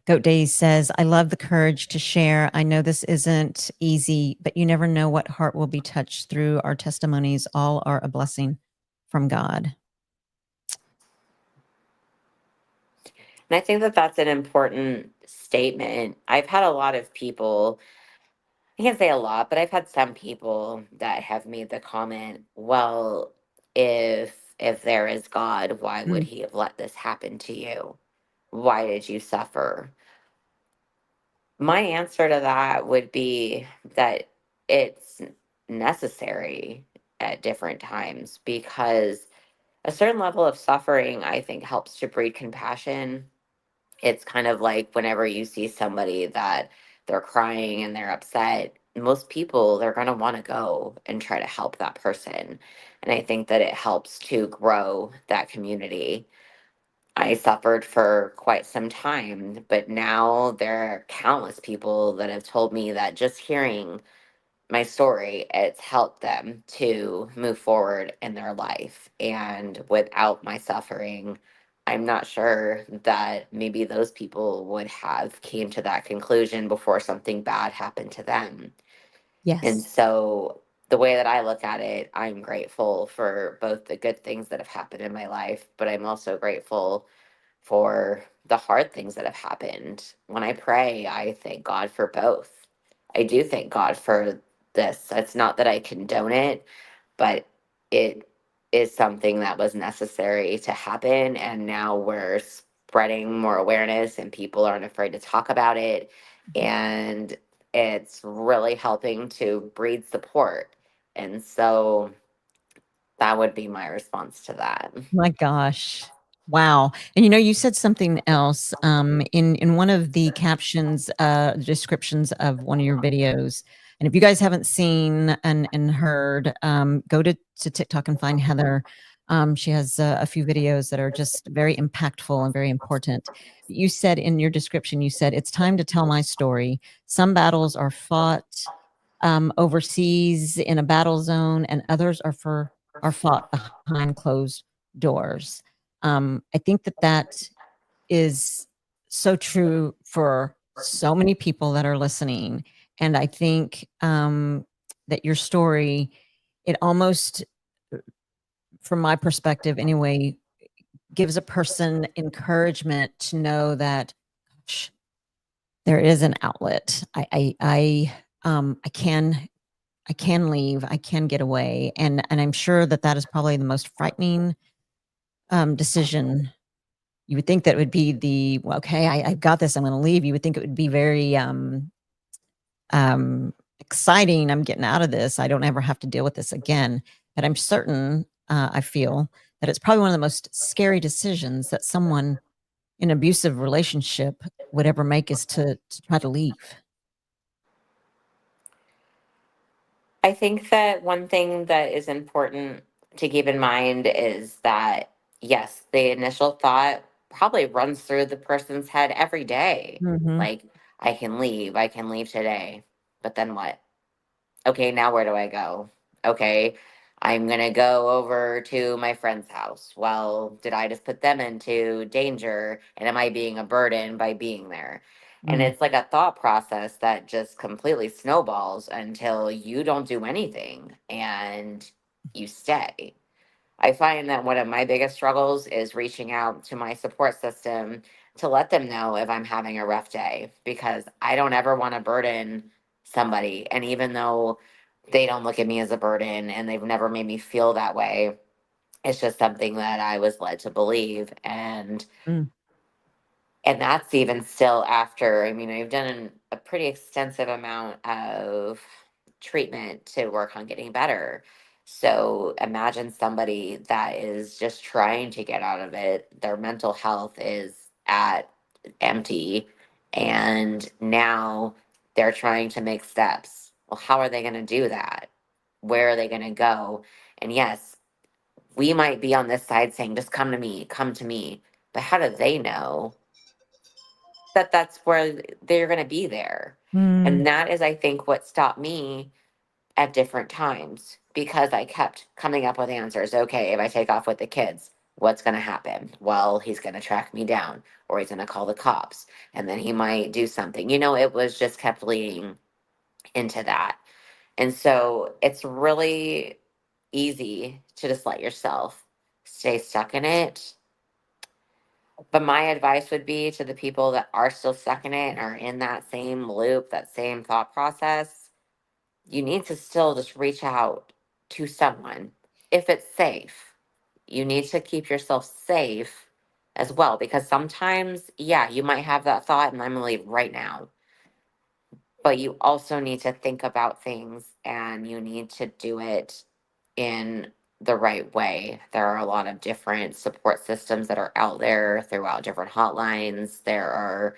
Goat Days says, "I love the courage to share. I know this isn't easy, but you never know what heart will be touched through our testimonies. All are a blessing from God." And I think that that's an important statement. I've had a lot of people, I can't say a lot, but I've had some people that have made the comment, well, if there is God, why would Mm, he have let this happen to you? Why did you suffer? My answer to that would be that it's necessary at different times because a certain level of suffering, I think, helps to breed compassion. It's kind of like whenever you see somebody that they're crying and they're upset, most people, they're going to want to go and try to help that person. And I think that it helps to grow that community. I suffered for quite some time, but now there are countless people that have told me that just hearing my story, it's helped them to move forward in their life. And without my suffering, I'm not sure that maybe those people would have came to that conclusion before something bad happened to them. And yes. so the way that I look at it, I'm grateful for both the good things that have happened in my life, but I'm also grateful for the hard things that have happened. When I pray, I thank God for both. I do thank God for this. It's not that I condone it, but it is something that was necessary to happen. And now we're spreading more awareness, and people aren't afraid to talk about it. And it's really helping to breed support. And so that would be my response to that. My gosh. Wow. And you said something else in one of the captions, descriptions of one of your videos. And if you guys haven't seen and heard, go to TikTok and find Heather. She has a few videos that are just very impactful and very important. You said in your description, you said, "It's time to tell my story. Some battles are fought overseas in a battle zone, and others are fought behind closed doors." I think that that is so true for so many people that are listening, and I think that your story, it almost, from my perspective anyway, gives a person encouragement to know that, gosh, there is an outlet. I can leave, I can get away, and I'm sure that that is probably the most frightening decision. You would think that would be well, okay, I've got this, I'm going to leave. You would think it would be very exciting. I'm getting out of this. I don't ever have to deal with this again. But I'm certain, I feel that it's probably one of the most scary decisions that someone in an abusive relationship would ever make, is to try to leave. I think that one thing that is important to keep in mind is that, yes, the initial thought probably runs through the person's head every day. Hmm. Like, I can leave today. But then what? Okay, now where do I go? Okay, I'm gonna go over to my friend's house. Well, did I just put them into danger? And am I being a burden by being there? And Mm. it's like a thought process that just completely snowballs until you don't do anything and you stay. I find that one of my biggest struggles is reaching out to my support system to let them know if I'm having a rough day because I don't ever want to burden somebody. And even though they don't look at me as a burden and they've never made me feel that way, it's just something that I was led to believe. Mm. And that's even still after, I mean, I've done a pretty extensive amount of treatment to work on getting better. So imagine somebody that is just trying to get out of it. Their mental health is at empty. And now they're trying to make steps. Well, how are they going to do that? Where are they going to go? And yes, we might be on this side saying, just come to me, come to me. But how do they know that that's where they're going to be there? Mm. And that is, I think, what stopped me at different times because I kept coming up with answers. Okay, if I take off with the kids, what's going to happen? Well, he's going to track me down or he's going to call the cops and then he might do something. You know, it was just kept leading into that. And so it's really easy to just let yourself stay stuck in it. But my advice would be to the people that are still stuck in it and are in that same loop, that same thought process, you need to still just reach out to someone if it's safe. You need to keep yourself safe as well because sometimes, yeah, you might have that thought and I'm going to leave right now. But you also need to think about things and you need to do it in the right way. There are a lot of different support systems that are out there throughout different hotlines. There are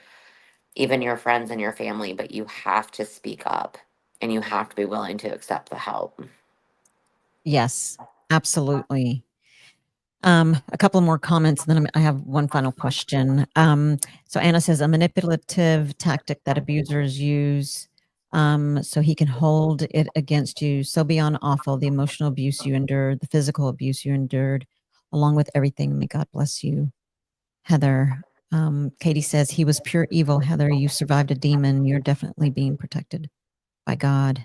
even your friends and your family, but you have to speak up and you have to be willing to accept the help. Yes, absolutely. A couple more comments, and then I have one final question. So Anna says a manipulative tactic that abusers use so he can hold it against you. So beyond awful, the emotional abuse you endured, the physical abuse you endured, along with everything. May God bless you, Heather. Katie says he was pure evil. Heather, you survived a demon. You're definitely being protected by God.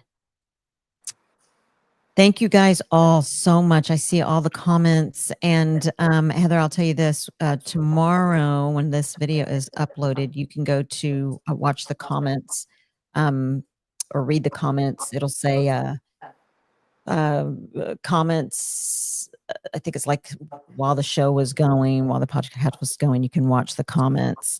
Thank you guys all so much. I see all the comments. And Heather, I'll tell you this, tomorrow when this video is uploaded, you can go to watch the comments or read the comments. It'll say comments. I think it's like while the show was going, while the podcast was going, you can watch the comments.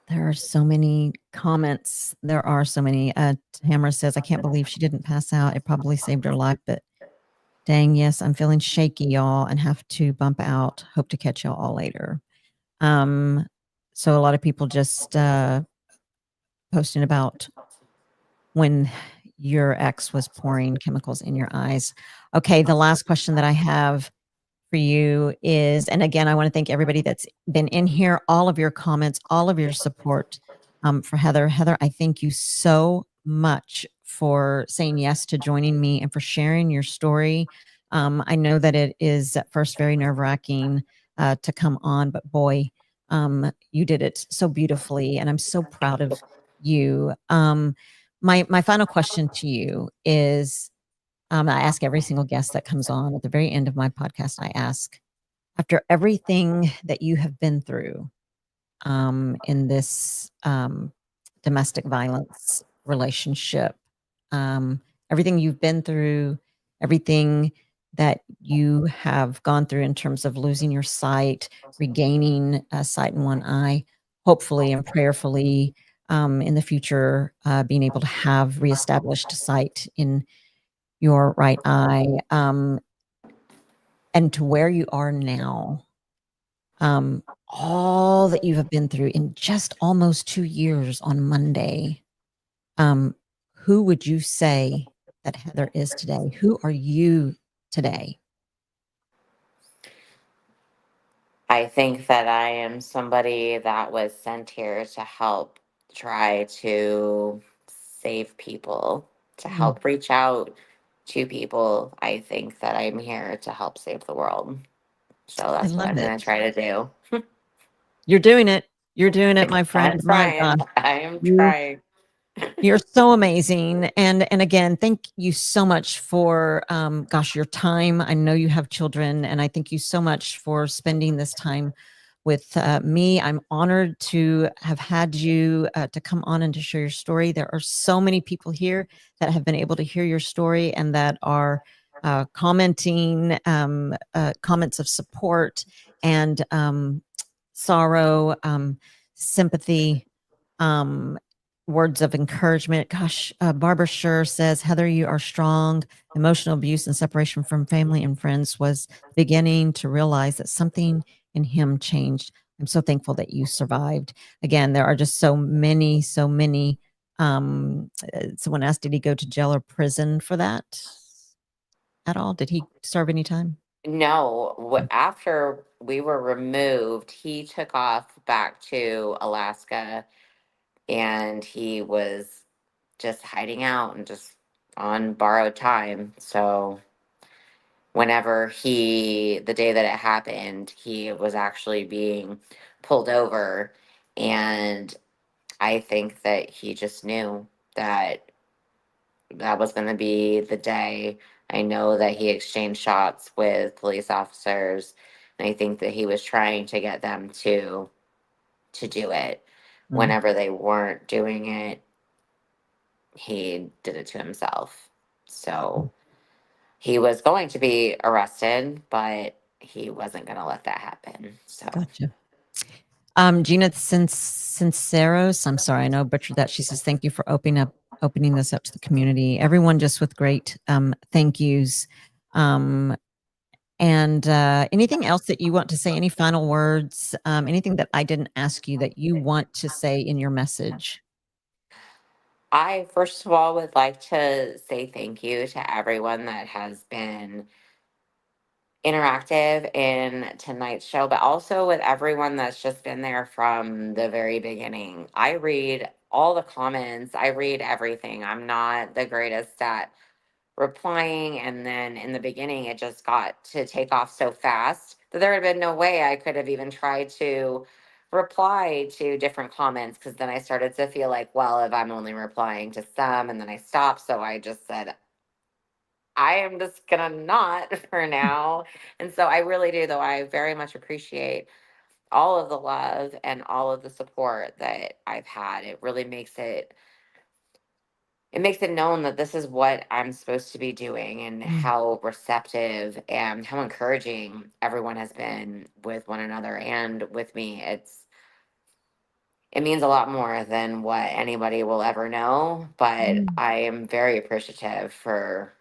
There are so many comments. There are so many. Tamara says, I can't believe she didn't pass out. It probably saved her life, but dang, yes, I'm feeling shaky, y'all, and have to bump out. Hope to catch y'all all later. So a lot of people just posting about when your ex was pouring chemicals in your eyes. Okay, the last question that I have for you is, and again, I want to thank everybody that's been in here, all of your comments, all of your support for Heather. Heather, I thank you so much for saying yes to joining me and for sharing your story. I know that it is at first very nerve-wracking to come on, but boy, you did it so beautifully, and I'm so proud of you. My final question to you is, I ask every single guest that comes on at the very end of my podcast. I ask, after everything that you have been through in this domestic violence relationship, everything you've been through, everything that you have gone through in terms of losing your sight, regaining sight in one eye, hopefully and prayerfully in the future, being able to have reestablished sight in your right eye, and to where you are now, all that you have been through in just almost 2 years on Monday, who would you say that Heather is today? Who are you today? I think that I am somebody that was sent here to help try to save people, to Mm, help reach out to people. I think that I'm here to help save the world. So I that's what love I'm it. going to try to do. You're doing it. You're doing it, my friend. I'm My trying. God. I am You trying. You're so amazing. And again, thank you so much for gosh, your time. I know you have children, and I thank you so much for spending this time with me. I'm honored to have had you to come on and to share your story. There are so many people here that have been able to hear your story and that are commenting comments of support and sorrow, sympathy, um, words of encouragement. Gosh, Barbara Scher says, Heather, you are strong. Emotional abuse and separation from family and friends was beginning to realize that something in him changed. I'm so thankful that you survived. Again, there are just so many, so many. Someone asked, did he go to jail or prison for that at all? Did he serve any time? No, after we were removed, he took off back to Alaska, and he was just hiding out and just on borrowed time. So the day that it happened, he was actually being pulled over. And I think that he just knew that that was going to be the day. I know that he exchanged shots with police officers, and I think that he was trying to get them to do it. Whenever they weren't doing it, he did it to himself. So he was going to be arrested, but he wasn't going to let that happen. So Gotcha. Gina Sinceros, I'm sorry, I know I butchered that. She says, thank you for opening this up to the community. Everyone just with great thank yous. And anything else that you want to say, any final words, anything that I didn't ask you that you want to say in your message? I, first of all, would like to say thank you to everyone that has been interactive in tonight's show, but also with everyone that's just been there from the very beginning. I read all the comments, I read everything. I'm not the greatest at replying, and then in the beginning, it just got to take off so fast that there had been no way I could have even tried to reply to different comments, because then I started to feel like, well, if I'm only replying to some, and then I stopped. So I just said, I am just gonna not for now. And so I really do, though. I very much appreciate all of the love and all of the support that I've had. It makes it known that this is what I'm supposed to be doing, and how receptive and how encouraging everyone has been with one another and with me. It means a lot more than what anybody will ever know, but I am very appreciative for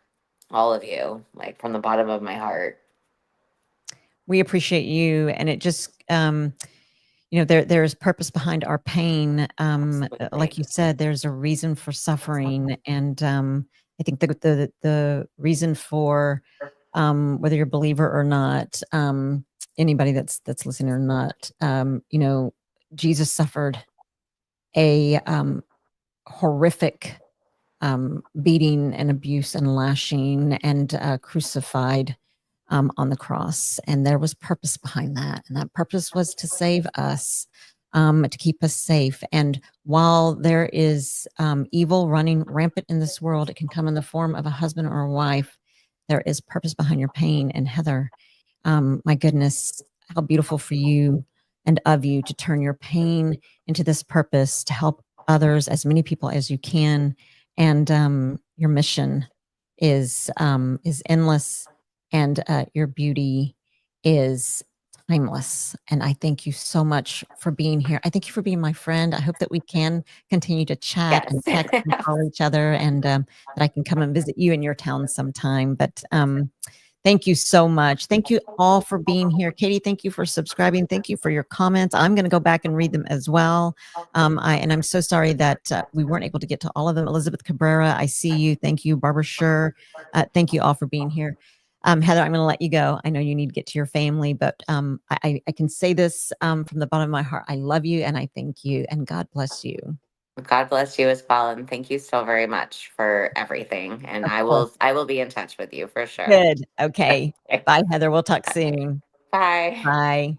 all of you, like from the bottom of my heart. We appreciate you, and it just there's purpose behind our pain. Like you said, there's a reason for suffering, and I think the reason for whether you're a believer or not, anybody that's listening or not, Jesus suffered a horrific beating and abuse and lashing and crucified on the cross. And there was purpose behind that. And that purpose was to save us, to keep us safe. And while there is evil running rampant in this world, it can come in the form of a husband or a wife. There is purpose behind your pain. And Heather, my goodness, how beautiful for you and of you to turn your pain into this purpose to help others, as many people as you can. And your mission is endless, and your beauty is timeless. And I thank you so much for being here. I thank you for being my friend. I hope that we can continue to chat and text and call each other, and that I can come and visit you in your town sometime. But thank you so much. Thank you all for being here. Katie, thank you for subscribing. Thank you for your comments. I'm going to go back and read them as well. I'm so sorry that we weren't able to get to all of them. Elizabeth Cabrera, I see you. Thank you. Barbara Scher, thank you all for being here. Heather, I'm going to let you go. I know you need to get to your family, but I can say this from the bottom of my heart. I love you, and I thank you, and God bless you. God bless you as well, and thank you so very much for everything. And I will be in touch with you for sure. Good. Okay. Bye, Heather. We'll talk soon. Bye. Bye.